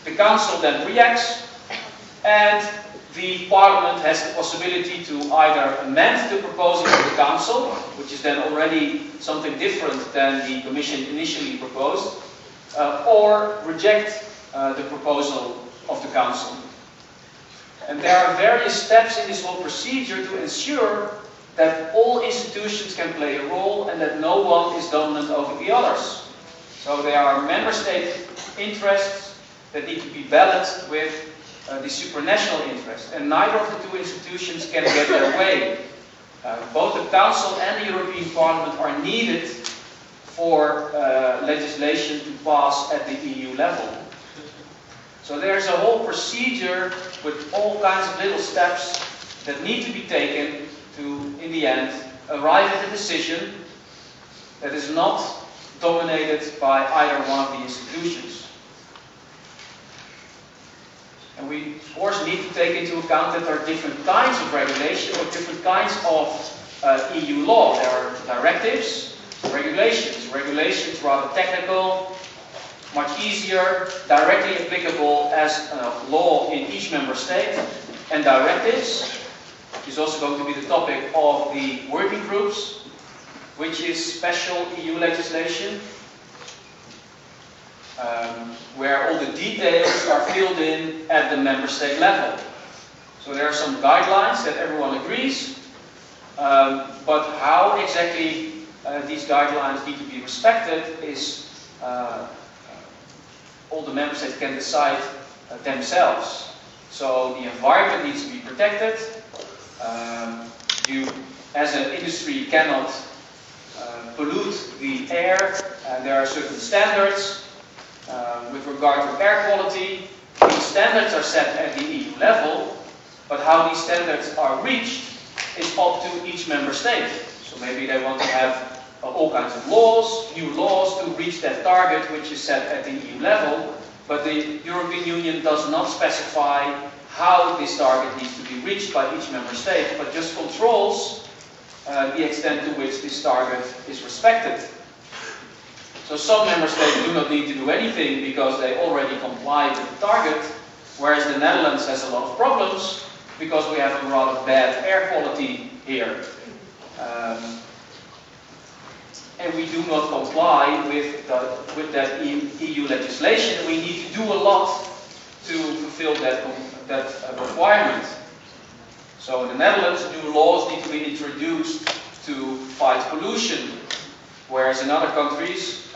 The Council then reacts, and the Parliament has the possibility to either amend the proposal of the Council, which is then already something different than the Commission initially proposed, or reject the proposal of the Council. And there are various steps in this whole procedure to ensure that all institutions can play a role and that no one is dominant over the others. So there are member state interests that need to be balanced with the supranational interest, and neither of the two institutions can get their way. Both the Council and the European Parliament are needed for legislation to pass at the EU level. So there's a whole procedure with all kinds of little steps that need to be taken to, in the end, arrive at a decision that is not dominated by either one of the institutions. And we, of course, need to take into account that there are different kinds of regulation or different kinds of EU law. There are directives, regulations. Regulations rather technical, much easier, directly applicable as law in each member state. And directives is also going to be the topic of the working groups, which is special EU legislation, where all the details are filled in at the member state level. So there are some guidelines that everyone agrees, But how exactly these guidelines need to be respected is all the member states can decide themselves. So the environment needs to be protected. You, as an industry, cannot pollute the air. There are certain standards with regard to air quality. These standards are set at the EU level, but how these standards are reached is up to each member state. So maybe they want to have all kinds of laws, new laws to reach that target which is set at the EU level, but the European Union does not specify how this target needs to be reached by each member state, but just controls the extent to which this target is respected. So some member states do not need to do anything because they already comply with the target, whereas the Netherlands has a lot of problems because we have a rather bad air quality here. And we do not comply with that EU legislation. We need to do a lot to fulfill that requirement. So in the Netherlands, new laws need to be introduced to fight pollution, whereas in other countries,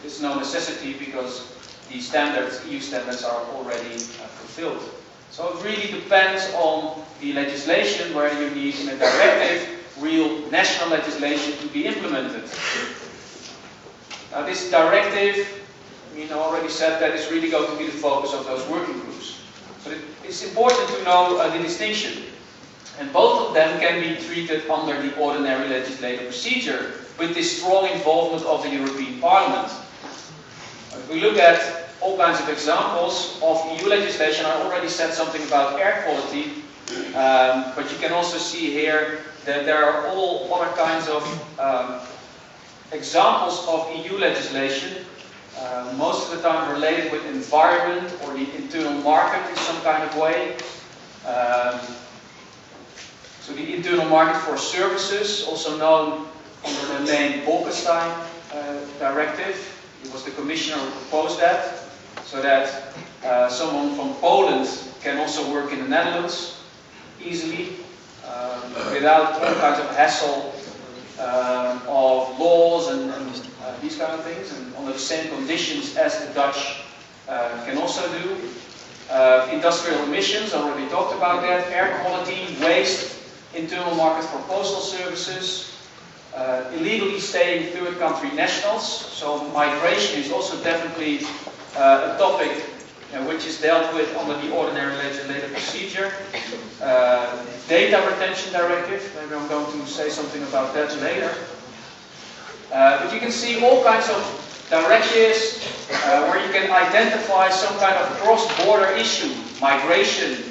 there's no necessity because the standards, EU standards, are already fulfilled. So it really depends on the legislation, whether you need in a directive real national legislation to be implemented. Now this directive, already said that is really going to be the focus of those working groups. But it's important to know the distinction. And both of them can be treated under the ordinary legislative procedure with this strong involvement of the European Parliament. If we look at all kinds of examples of EU legislation, I already said something about air quality, but you can also see here that there are all other kinds of examples of EU legislation, most of the time related with environment or the internal market in some kind of way. So the internal market for services, also known under the name Bolkestein directive. It was the commissioner who proposed that, so that someone from Poland can also work in the Netherlands easily, without all kinds of hassle of laws and these kind of things, and under the same conditions as the Dutch can also do. Industrial emissions, already talked about that. Air quality, waste, internal market for postal services, illegally staying third country nationals. So migration is also definitely a topic which is dealt with under the ordinary legislative procedure. Data retention directive, maybe I'm going to say something about that later. But you can see all kinds of directives where you can identify some kind of cross-border issue. Migration,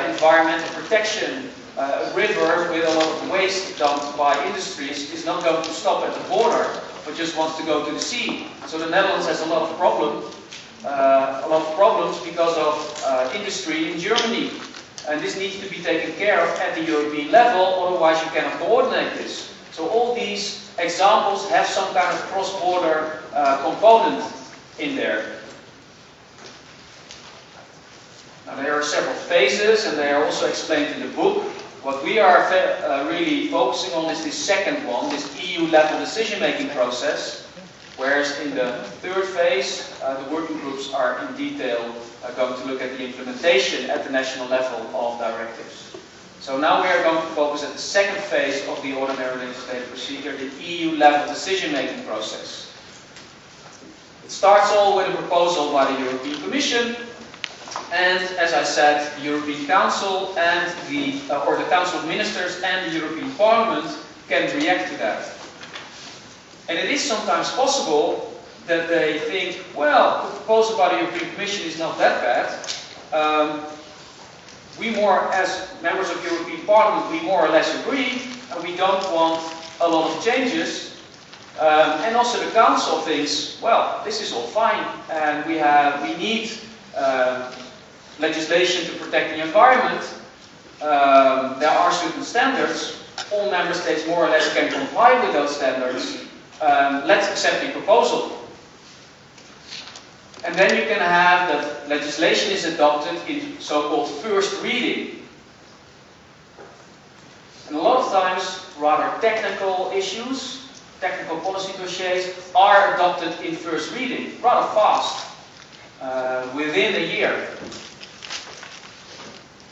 environmental protection. A river with a lot of waste dumped by industries is not going to stop at the border, but just wants to go to the sea. So the Netherlands has a lot of problems because of industry in Germany. And this needs to be taken care of at the European level, otherwise you cannot coordinate this. So all these examples have some kind of cross-border component in there. Now there are several phases, and they are also explained in the book. What we are really focusing on is this second one, this EU-level decision-making process, whereas in the third phase, the working groups are in detail going to look at the implementation at the national level of directives. So now we are going to focus at the second phase of the ordinary legislative procedure, the EU-level decision-making process. It starts all with a proposal by the European Commission. And as I said, the European Council and the Council of Ministers and the European Parliament can react to that. And it is sometimes possible that they think, well, the proposal by the European Commission is not that bad. We as members of the European Parliament, we more or less agree, and we don't want a lot of changes. And also the Council thinks, well, this is all fine, and we need legislation to protect the environment. There are certain standards. All member states more or less can comply with those standards. Let's accept the proposal. And then you can have that legislation is adopted in so-called first reading. And a lot of times, rather technical issues, technical policy dossiers, are adopted in first reading, rather fast, within a year.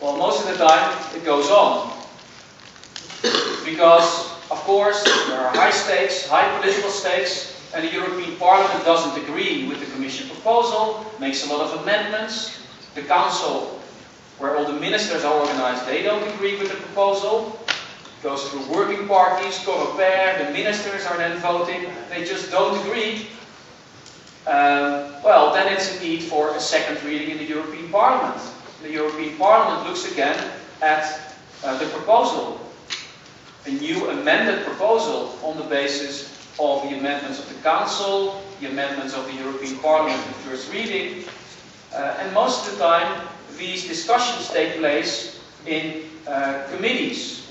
Well, most of the time, it goes on. Because, of course, there are high stakes, high political stakes, and the European Parliament doesn't agree with the Commission proposal, makes a lot of amendments. The Council, where all the ministers are organized, they don't agree with the proposal. It goes through working parties, Coreper, the ministers are then voting, they just don't agree. Well, then it's a need for a second reading in the European Parliament. The European Parliament looks again at the proposal. A new amended proposal on the basis of the amendments of the Council, the amendments of the European Parliament in first reading. And most of the time, these discussions take place in committees,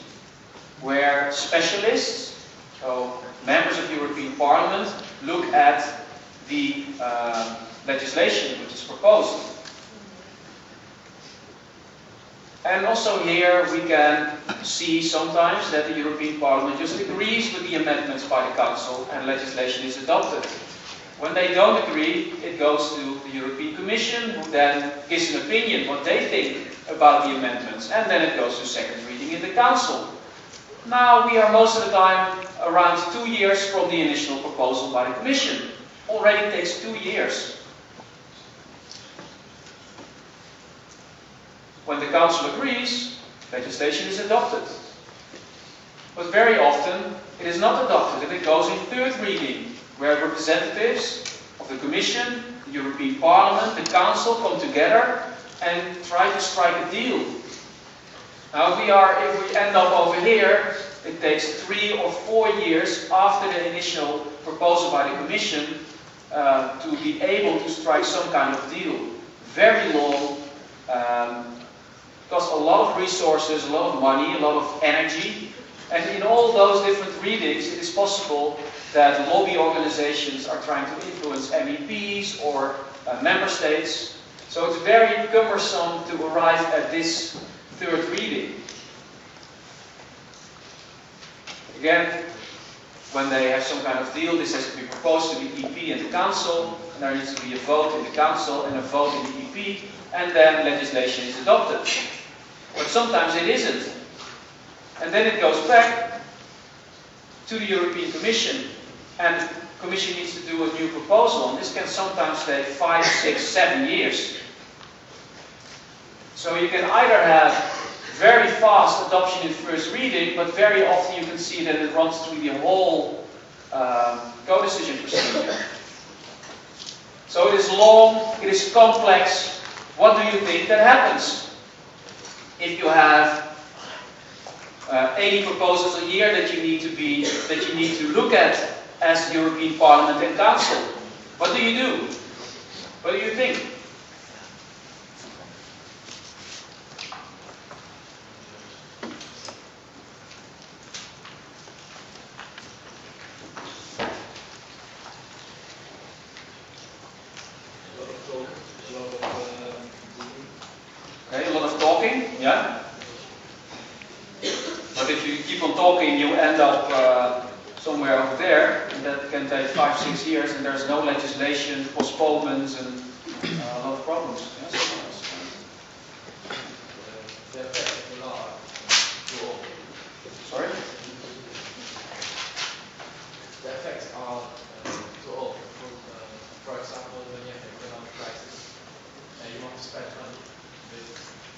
where specialists, so members of the European Parliament, look at the legislation which is proposed. And also here we can see sometimes that the European Parliament just agrees with the amendments by the Council and legislation is adopted. When they don't agree, it goes to the European Commission, who then gives an opinion, what they think about the amendments, and then it goes to second reading in the Council. Now we are most of the time around 2 years from the initial proposal by the Commission. Already takes 2 years. When the Council agrees, legislation is adopted. But very often it is not adopted and it goes in third reading, where representatives of the Commission, the European Parliament, the Council come together and try to strike a deal. Now if we end up over here, it takes 3 or 4 years after the initial proposal by the Commission to be able to strike some kind of deal. Very long, costs a lot of resources, a lot of money, a lot of energy. And in all those different readings, it is possible that lobby organizations are trying to influence MEPs or member states. So it's very cumbersome to arrive at this third reading. Again, when they have some kind of deal, this has to be proposed to the EP and the Council, and there needs to be a vote in the Council and a vote in the EP, and then legislation is adopted. But sometimes it isn't. And then it goes back to the European Commission, and the Commission needs to do a new proposal, and this can sometimes take 5, 6, 7 years. So you can either have very fast adoption in first reading, but very often you can see that it runs through the whole co-decision procedure. So it is long, it is complex. What do you think that happens? If you have 80 proposals a year that you need to look at as European Parliament and Council, what do you do? What do you think? Okay, a lot of talking, yeah? But if you keep on talking, you end up somewhere over there, and that can take 5, 6 years, and there's no legislation, postponements, and a lot of problems. Yes? The effect of the law too old. Sorry? The effects are too old. For example, when you have an economic crisis and you want to spend money, but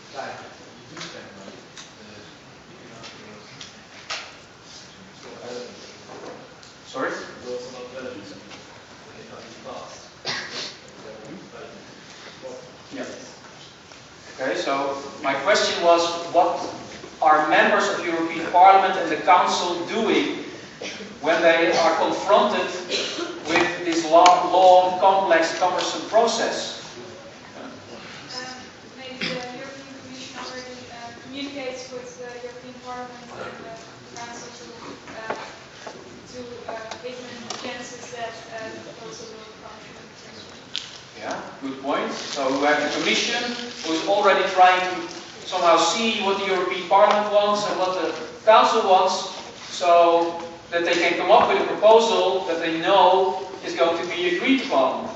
time you do spend money, you cannot Sorry? it's also not relevant. They cannot be fast. Yeah. Okay, so my question was, what are members of the European Parliament and the Council doing when they are confronted with this long, complex, cumbersome process? Maybe the European Commission already communicates with the European Parliament and the Council to give them chances that the proposal will come through. Yeah, good point. So we have the Commission who is already trying to somehow see what the European Parliament wants and what the Council wants, so that they can come up with a proposal that they know is going to be agreed upon.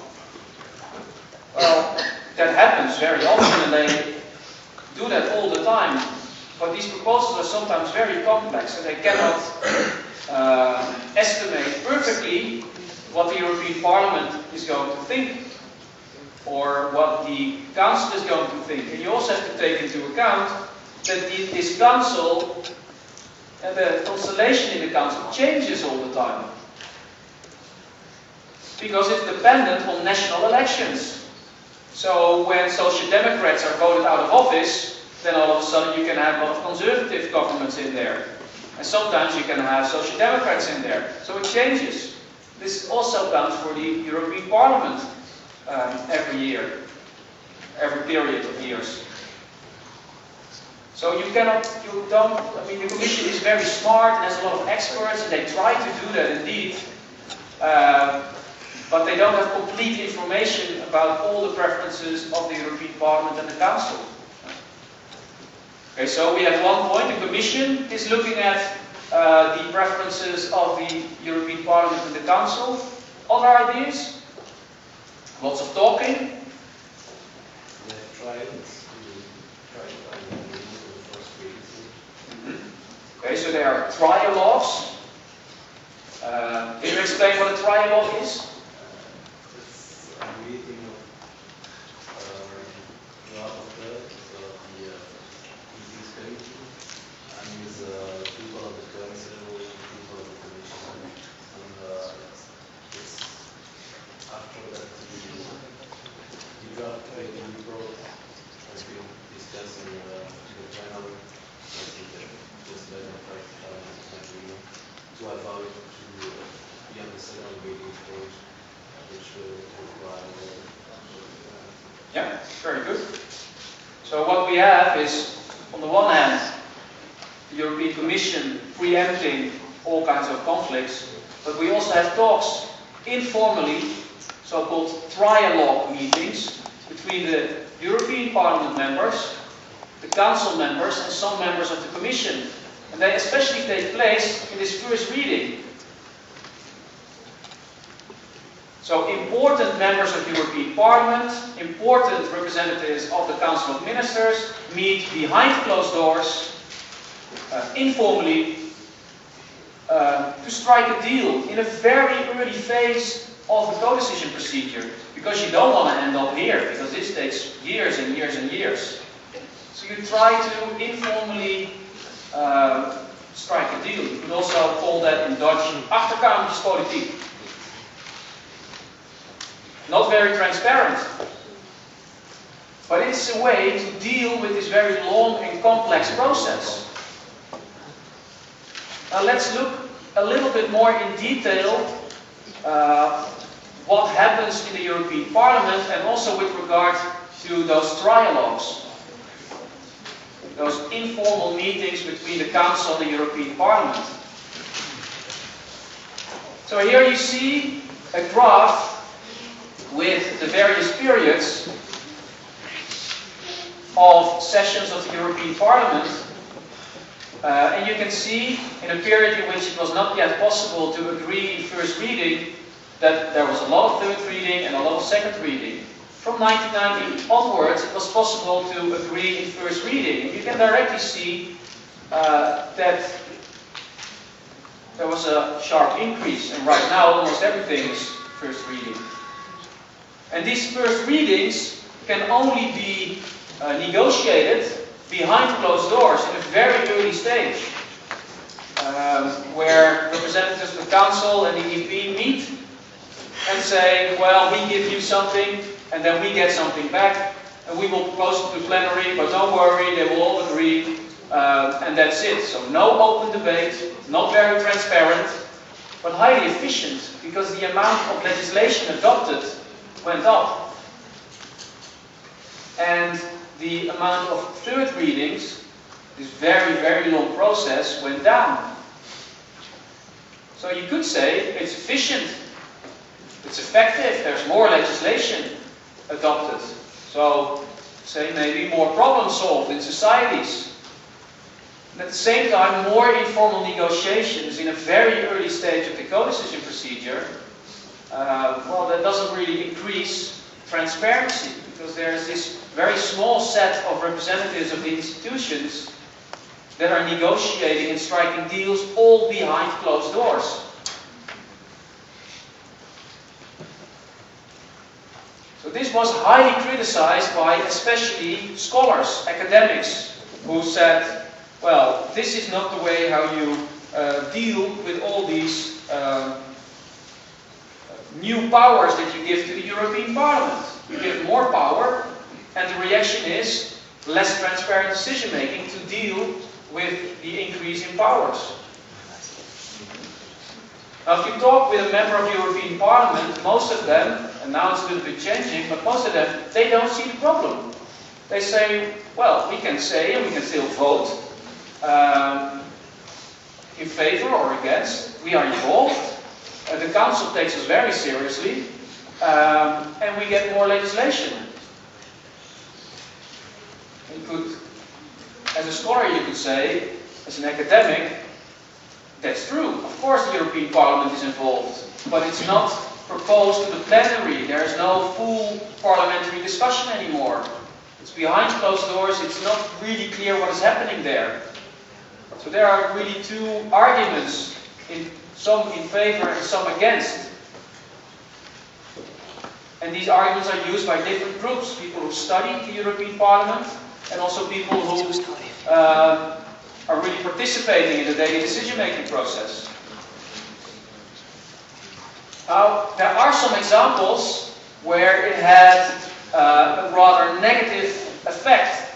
Well, that happens very often and they do that all the time. But these proposals are sometimes very complex and they cannot estimate perfectly what the European Parliament is going to think or what the Council is going to think. And you also have to take into account that this Council and the constellation in the Council changes all the time. Because it's dependent on national elections. So when Social Democrats are voted out of office, then all of a sudden you can have a lot of conservative governments in there. And sometimes you can have Social Democrats in there. So it changes. This also comes for the European Parliament every year, every period of years. So the Commission is very smart and has a lot of experts and they try to do that indeed. But they don't have complete information about all the preferences of the European Parliament and the Council. Okay, so we have one point, the Commission is looking at the preferences of the European Parliament and the Council. Other ideas? Lots of talking. Okay, so there are trialogues. Can you explain what a trialogue is? It's a meeting of rapporteurs of the meetings committee and with people of the council, people of the commission, and it's after that the draft report has been discussed in the plenary. Just let the to avoid to be on the second meeting stage, which will require. Yeah, very good. So what we have is, on the one hand, the European Commission preempting all kinds of conflicts, but we also have talks informally, so-called trialogue meetings, between the European Parliament members, the Council members, and some members of the Commission. And they especially take place in this first reading. So important members of the European Parliament, important representatives of the Council of Ministers meet behind closed doors, informally, to strike a deal in a very early phase of the co-decision procedure. Because you don't want to end up here, because this takes years and years and years. So you try to informally strike a deal. You could also call that in Dutch achterkamertjespolitiek. Not very transparent. But it's a way to deal with this very long and complex process. Now let's look a little bit more in detail what happens in the European Parliament and also with regard to those trialogues. Those informal meetings between the Council and the European Parliament. So here you see a graph with the various periods of sessions of the European Parliament. And you can see in a period in which it was not yet possible to agree in first reading that there was a lot of third reading and a lot of second reading. From 1990 onwards, it was possible to agree in first reading. And you can directly see that there was a sharp increase. And right now, almost everything is first reading. And these first readings can only be negotiated behind closed doors in a very early stage, where representatives of the Council and the EP meet and say, well, we give you something, and then we get something back, and we will propose it to plenary, but don't worry, they will all agree, and that's it. So no open debate, not very transparent, but highly efficient, because the amount of legislation adopted went up. And the amount of third readings, this very, very long process, went down. So you could say it's efficient, it's effective, there's more legislation adopted. So say maybe more problem solved in societies. And at the same time, more informal negotiations in a very early stage of the co-decision procedure, well, that doesn't really increase transparency, because there's this very small set of representatives of the institutions that are negotiating and striking deals all behind closed doors. So this was highly criticized by especially scholars, academics, who said, well, this is not the way how you deal with all these new powers that you give to the European Parliament. You give more power, and the reaction is less transparent decision making to deal with the increase in powers. Now, if you talk with a member of the European Parliament, most of them, and now it's a little bit changing, but most of them, they don't see the problem. They say, well, we can say and we can still vote in favor or against. We are involved. The Council takes us very seriously, and we get more legislation. You could, as a scholar, you could say, as an academic, that's true. Of course the European Parliament is involved, but it's not proposed to the plenary. There is no full parliamentary discussion anymore. It's behind closed doors. It's not really clear what is happening there. So there are really two arguments, some in favor and some against. And these arguments are used by different groups, people who study the European Parliament, and also people who are really participating in the daily decision-making process. Now, there are some examples where it had a rather negative effect.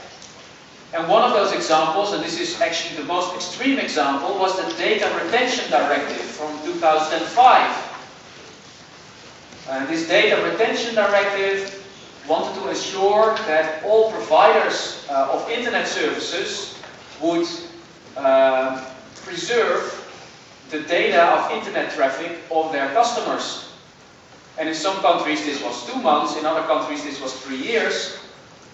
And one of those examples, and this is actually the most extreme example, was the Data Retention Directive from 2005. And this Data Retention Directive wanted to ensure that all providers of internet services would preserve the data of internet traffic of their customers. And in some countries this was 2 months, in other countries this was 3 years,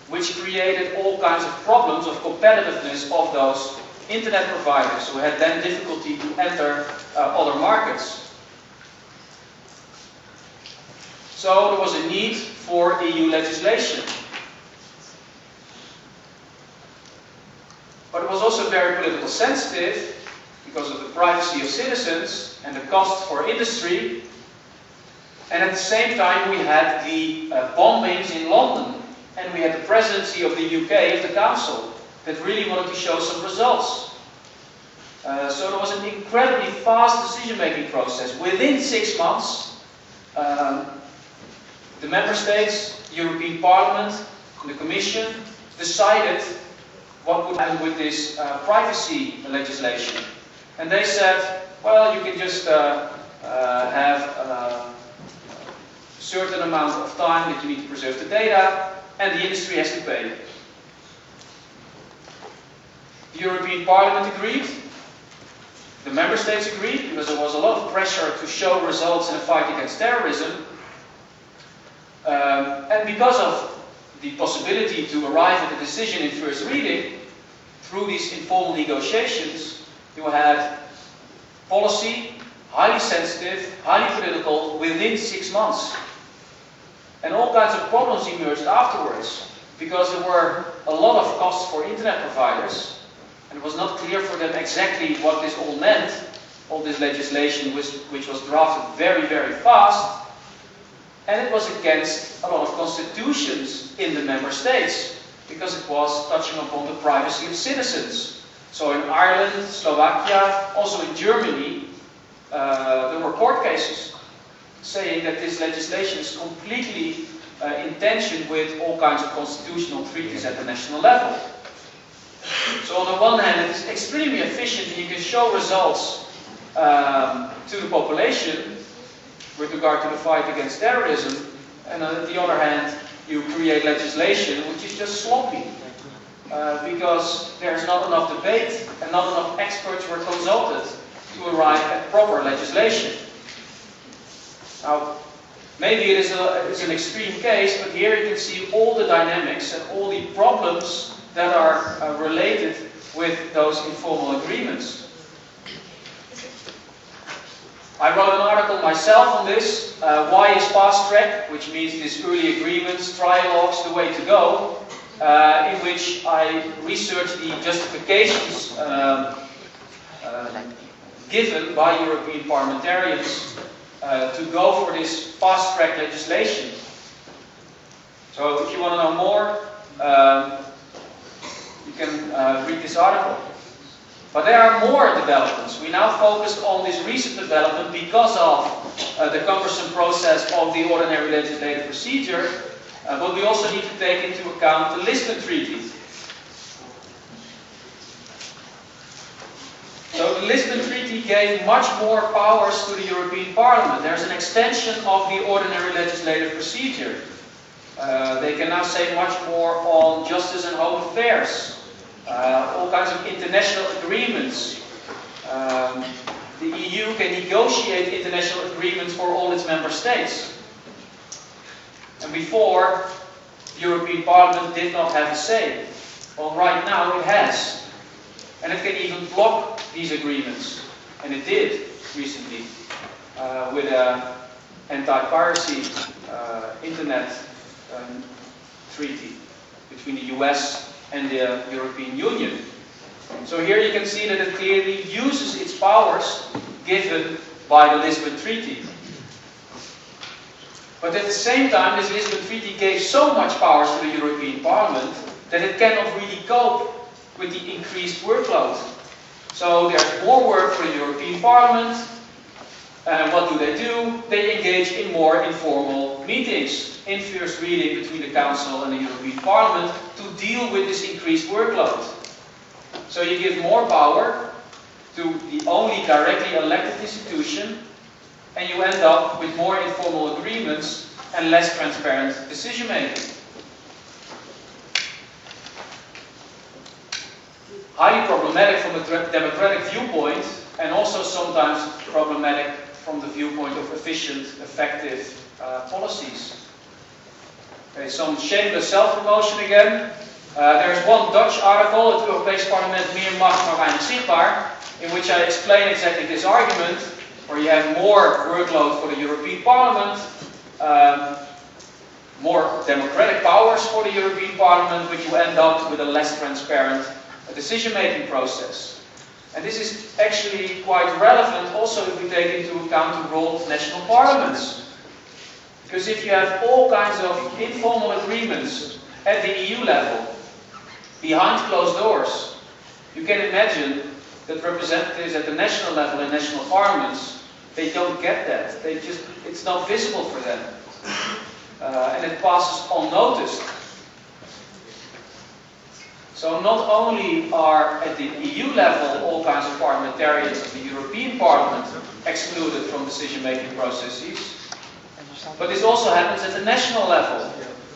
which created all kinds of problems of competitiveness of those internet providers who had then difficulty to enter other markets. So there was a need for EU legislation. But it was also very politically sensitive because of the privacy of citizens and the cost for industry. And at the same time we had the bombings in London, and we had the presidency of the UK, of the Council, that really wanted to show some results. So there was an incredibly fast decision-making process. Within 6 months, the Member States, the European Parliament, and the Commission decided what would happen with this privacy legislation. And they said, well, you can just have a certain amount of time that you need to preserve the data, and the industry has to pay. The European Parliament agreed, the Member States agreed, because there was a lot of pressure to show results in the fight against terrorism. And because of the possibility to arrive at a decision in first reading, through these informal negotiations, you had policy, highly sensitive, highly political, within 6 months. And all kinds of problems emerged afterwards, because there were a lot of costs for internet providers, and it was not clear for them exactly what this all meant, all this legislation which was drafted very, very fast. And it was against a lot of constitutions in the Member States, because it was touching upon the privacy of citizens. So in Ireland, Slovakia, also in Germany, there were court cases saying that this legislation is completely in tension with all kinds of constitutional treaties at the national level. So on the one hand, it is extremely efficient and you can show results to the population with regard to the fight against terrorism, and on the other hand, you create legislation which is just sloppy, because there's not enough debate and not enough experts were consulted to arrive at proper legislation. Now, Maybe it is an extreme case, but here you can see all the dynamics and all the problems that are related with those informal agreements. I wrote an article myself on this, why is fast track, which means these early agreements, trialogues, the way to go, in which I researched the justifications given by European parliamentarians to go for this fast track legislation. So if you want to know more, you can read this article. But there are more developments. We now focused on this recent development because of the cumbersome process of the ordinary legislative procedure, but we also need to take into account the Lisbon Treaty. So the Lisbon Treaty gave much more powers to the European Parliament. There's an extension of the ordinary legislative procedure. They can now say much more on justice and home affairs. All kinds of international agreements. The EU can negotiate international agreements for all its member states. And before, the European Parliament did not have a say. Well, right now it has. And it can even block these agreements. And it did recently with an anti-piracy internet treaty between the US and the European Union. So here you can see that it clearly uses its powers given by the Lisbon Treaty. But at the same time, this Lisbon Treaty gave so much powers to the European Parliament that it cannot really cope with the increased workload. So there's more work for the European Parliament. And what do? They engage in more informal meetings in first reading between the Council and the European Parliament to deal with this increased workload. So you give more power to the only directly elected institution, and you end up with more informal agreements and less transparent decision making. Highly problematic from a democratic viewpoint, and also sometimes problematic from the viewpoint of efficient, effective policies. Okay, some shameless self-promotion again. There is one Dutch article, het Europees Parlement meer macht maar weinig zichtbaar, in which I explain exactly this argument, where you have more workload for the European Parliament, more democratic powers for the European Parliament, but you end up with a less transparent decision-making process. And this is actually quite relevant also if we take into account the role of national parliaments. Because if you have all kinds of informal agreements at the EU level, behind closed doors, you can imagine that representatives at the national level in national parliaments, they don't get that. It's not visible for them. And it passes unnoticed. So not only are at the EU level all kinds of parliamentarians of the European Parliament excluded from decision-making processes, but this also happens at the national level,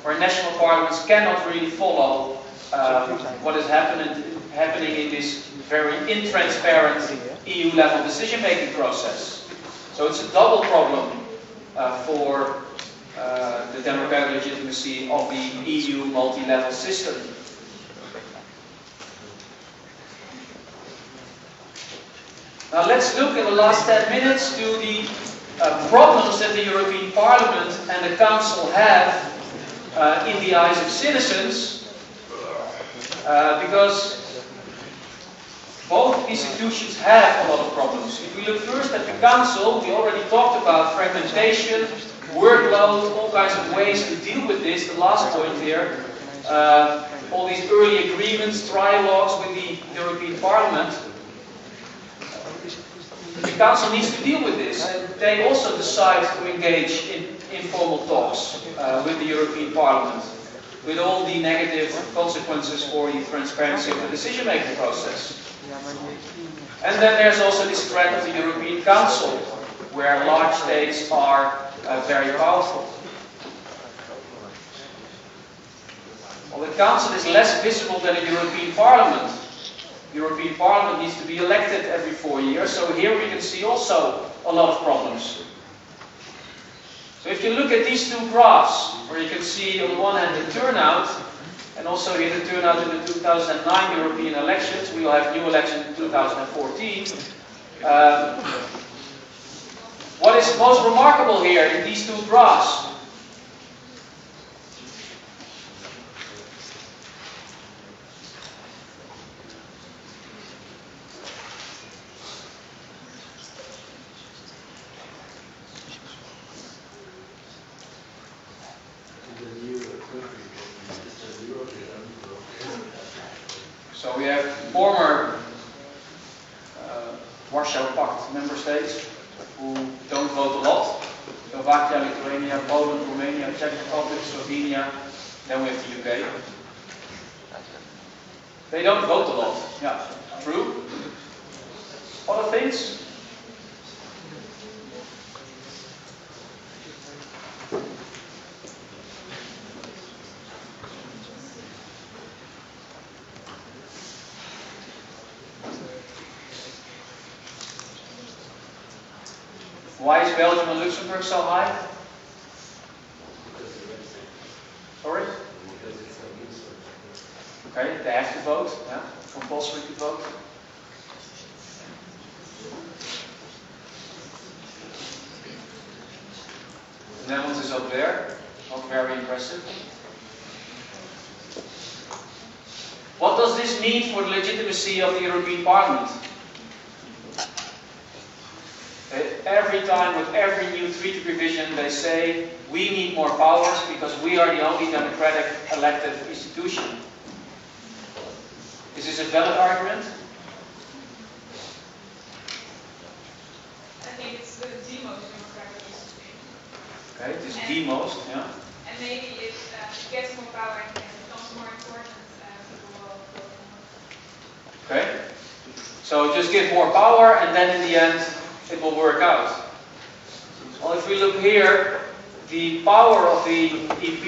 where national parliaments cannot really follow what is happening in this very intransparent EU-level decision-making process. So it's a double problem for the democratic legitimacy of the EU multi-level system. Now let's look in the last 10 minutes to the problems that the European Parliament and the Council have in the eyes of citizens, because both institutions have a lot of problems. If we look first at the Council, we already talked about fragmentation, workload, all kinds of ways to deal with this. The last point here, all these early agreements, trialogues with the European Parliament. The Council needs to deal with this, and they also decide to engage in informal talks with the European Parliament, with all the negative consequences for the transparency of the decision-making process. And then there's also this threat of the European Council, where large states are very powerful. Well, the Council is less visible than the European Parliament. The European Parliament needs to be elected every 4 years, so here we can see also a lot of problems. So if you look at these two graphs, where you can see on the one hand the turnout, and also here the turnout in the 2009 European elections, we will have new elections in 2014. What is most remarkable here in these two graphs? So we have former Warsaw Pact member states who don't vote a lot. Slovakia, Lithuania, Poland, Romania, Czech Republic, Slovenia. Then we have the UK. They don't vote a lot. Yeah, true. Other things? Why is Belgium and Luxembourg so high? Sorry? Okay, they have to vote, yeah, compulsory to vote. The Netherlands is up there, not very impressive. What does this mean for the legitimacy of the European Parliament? Every time with every new treaty provision they say we need more powers because we are the only democratic elected institution. Is this a valid argument? I think it's the most democratic institution. Okay, it is the most, yeah. And maybe if it gets more power and becomes more important, people will vote more. Okay, so just give more power and then in the end it will work out. Well, if we look here, the power of the EP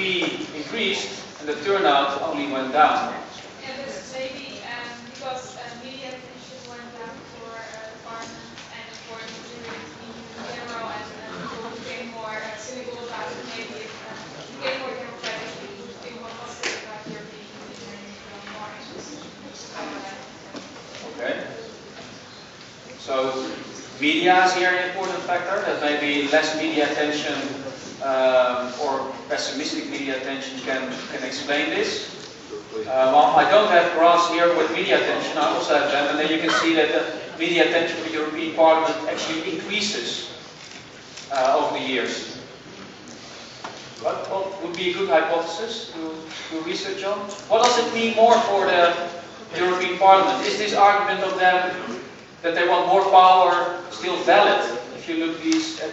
increased and the turnout only went down. Yeah, but maybe because media attention went down for the parliament and for the majority in general, and people became more cynical about it. Maybe it became more democratic, people became more positive about European Union and more interested. Okay. So media is here an important factor. That maybe less media attention or pessimistic media attention can explain this. Well, I don't have graphs here with media attention. I also have them, and then you can see that the media attention for the European Parliament actually increases over the years. What would be a good hypothesis to do research on? What does it mean more for the European Parliament? Is this argument of them that they want more power still valid if you look at these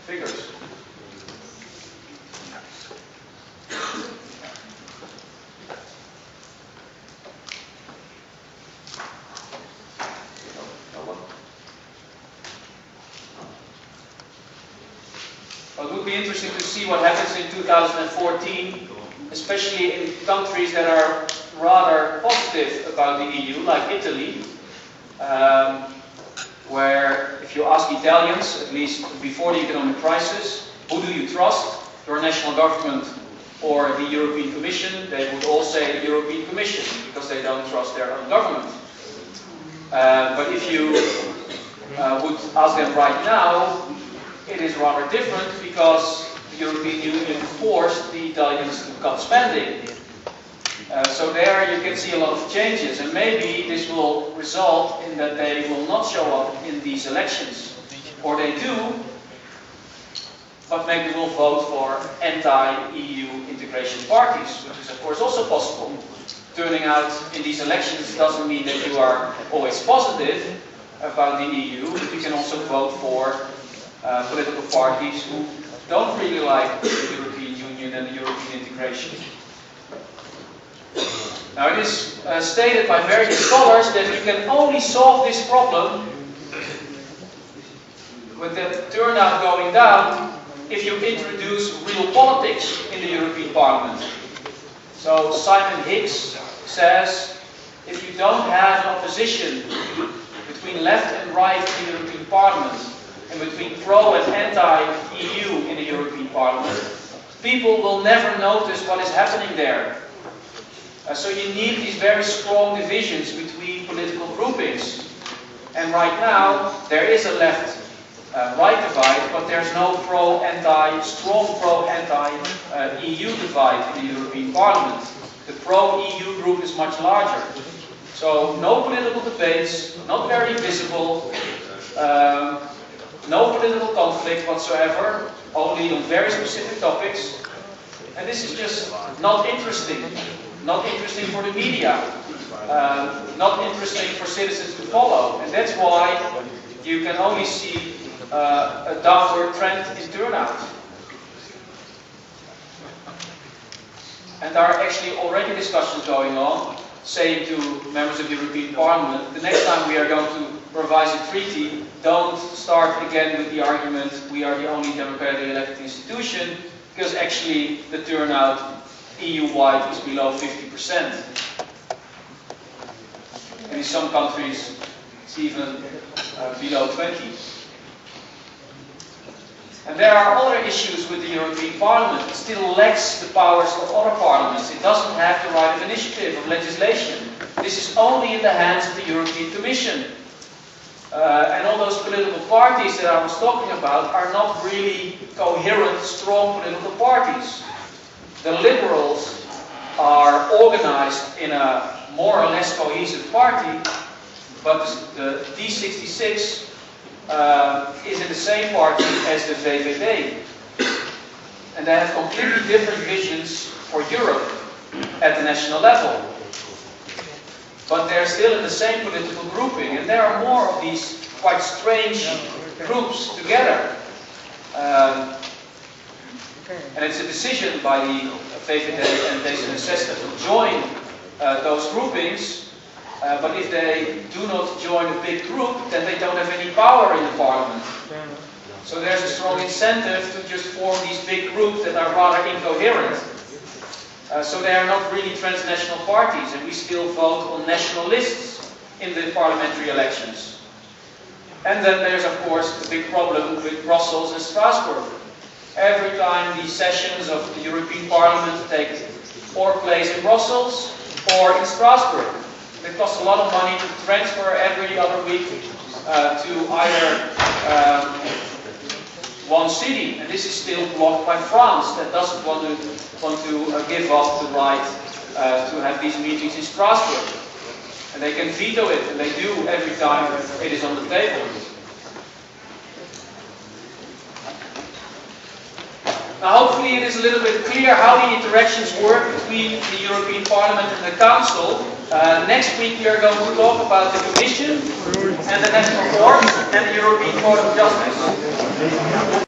figures? Well, it would be interesting to see what happens in 2014, especially in countries that are rather positive about the EU, like Italy. Where if you ask Italians, at least before the economic crisis, who do you trust, your national government or the European Commission, they would all say the European Commission because they don't trust their own government. But if you would ask them right now, it is rather different because the European Union forced the Italians to cut spending. So there you can see a lot of changes, and maybe this will result in that they will not show up in these elections. Or they do, but maybe will vote for anti-EU integration parties, which is of course also possible. Turning out in these elections doesn't mean that you are always positive about the EU, but you can also vote for political parties who don't really like the European Union and the European integration. Now it is stated by various scholars that you can only solve this problem with the turnout going down if you introduce real politics in the European Parliament. So Simon Hicks says if you don't have an opposition between left and right in the European Parliament and between pro and anti-EU in the European Parliament, people will never notice what is happening there. So you need these very strong divisions between political groupings. And right now, there is a left-right divide, but there's no strong pro-anti-EU divide in the European Parliament. The pro-EU group is much larger. So no political debates, not very visible, no political conflict whatsoever, only on very specific topics. And this is just not interesting. Not interesting for the media. Not interesting for citizens to follow. And that's why you can only see a downward trend in turnout. And there are actually already discussions going on, saying to members of the European Parliament, the next time we are going to revise a treaty, don't start again with the argument we are the only democratically elected institution, because actually the turnout EU-wide is below 50%. And in some countries it's even below 20%. And there are other issues with the European Parliament. It still lacks the powers of other parliaments. It doesn't have the right of initiative of legislation. This is only in the hands of the European Commission. And all those political parties that I was talking about are not really coherent, strong political parties. The Liberals are organized in a more or less cohesive party, but the D66 is in the same party as the VVD. And they have completely different visions for Europe at the national level. But they're still in the same political grouping, and there are more of these quite strange groups together. And it's a decision by the VVD and D66 to join those groupings. But if they do not join a big group, then they don't have any power in the parliament. So there's a strong incentive to just form these big groups that are rather incoherent. So they are not really transnational parties, and we still vote on national lists in the parliamentary elections. And then there's of course the big problem with Brussels and Strasbourg. Every time the sessions of the European Parliament take place in Brussels or in Strasbourg. It costs a lot of money to transfer every other week to either one city, and this is still blocked by France that doesn't want to give up the right to have these meetings in Strasbourg. And they can veto it, and they do every time it is on the table. Now hopefully it is a little bit clear how the interactions work between the European Parliament and the Council. Next week we are going to talk about the Commission and the National Court and the European Court of Justice.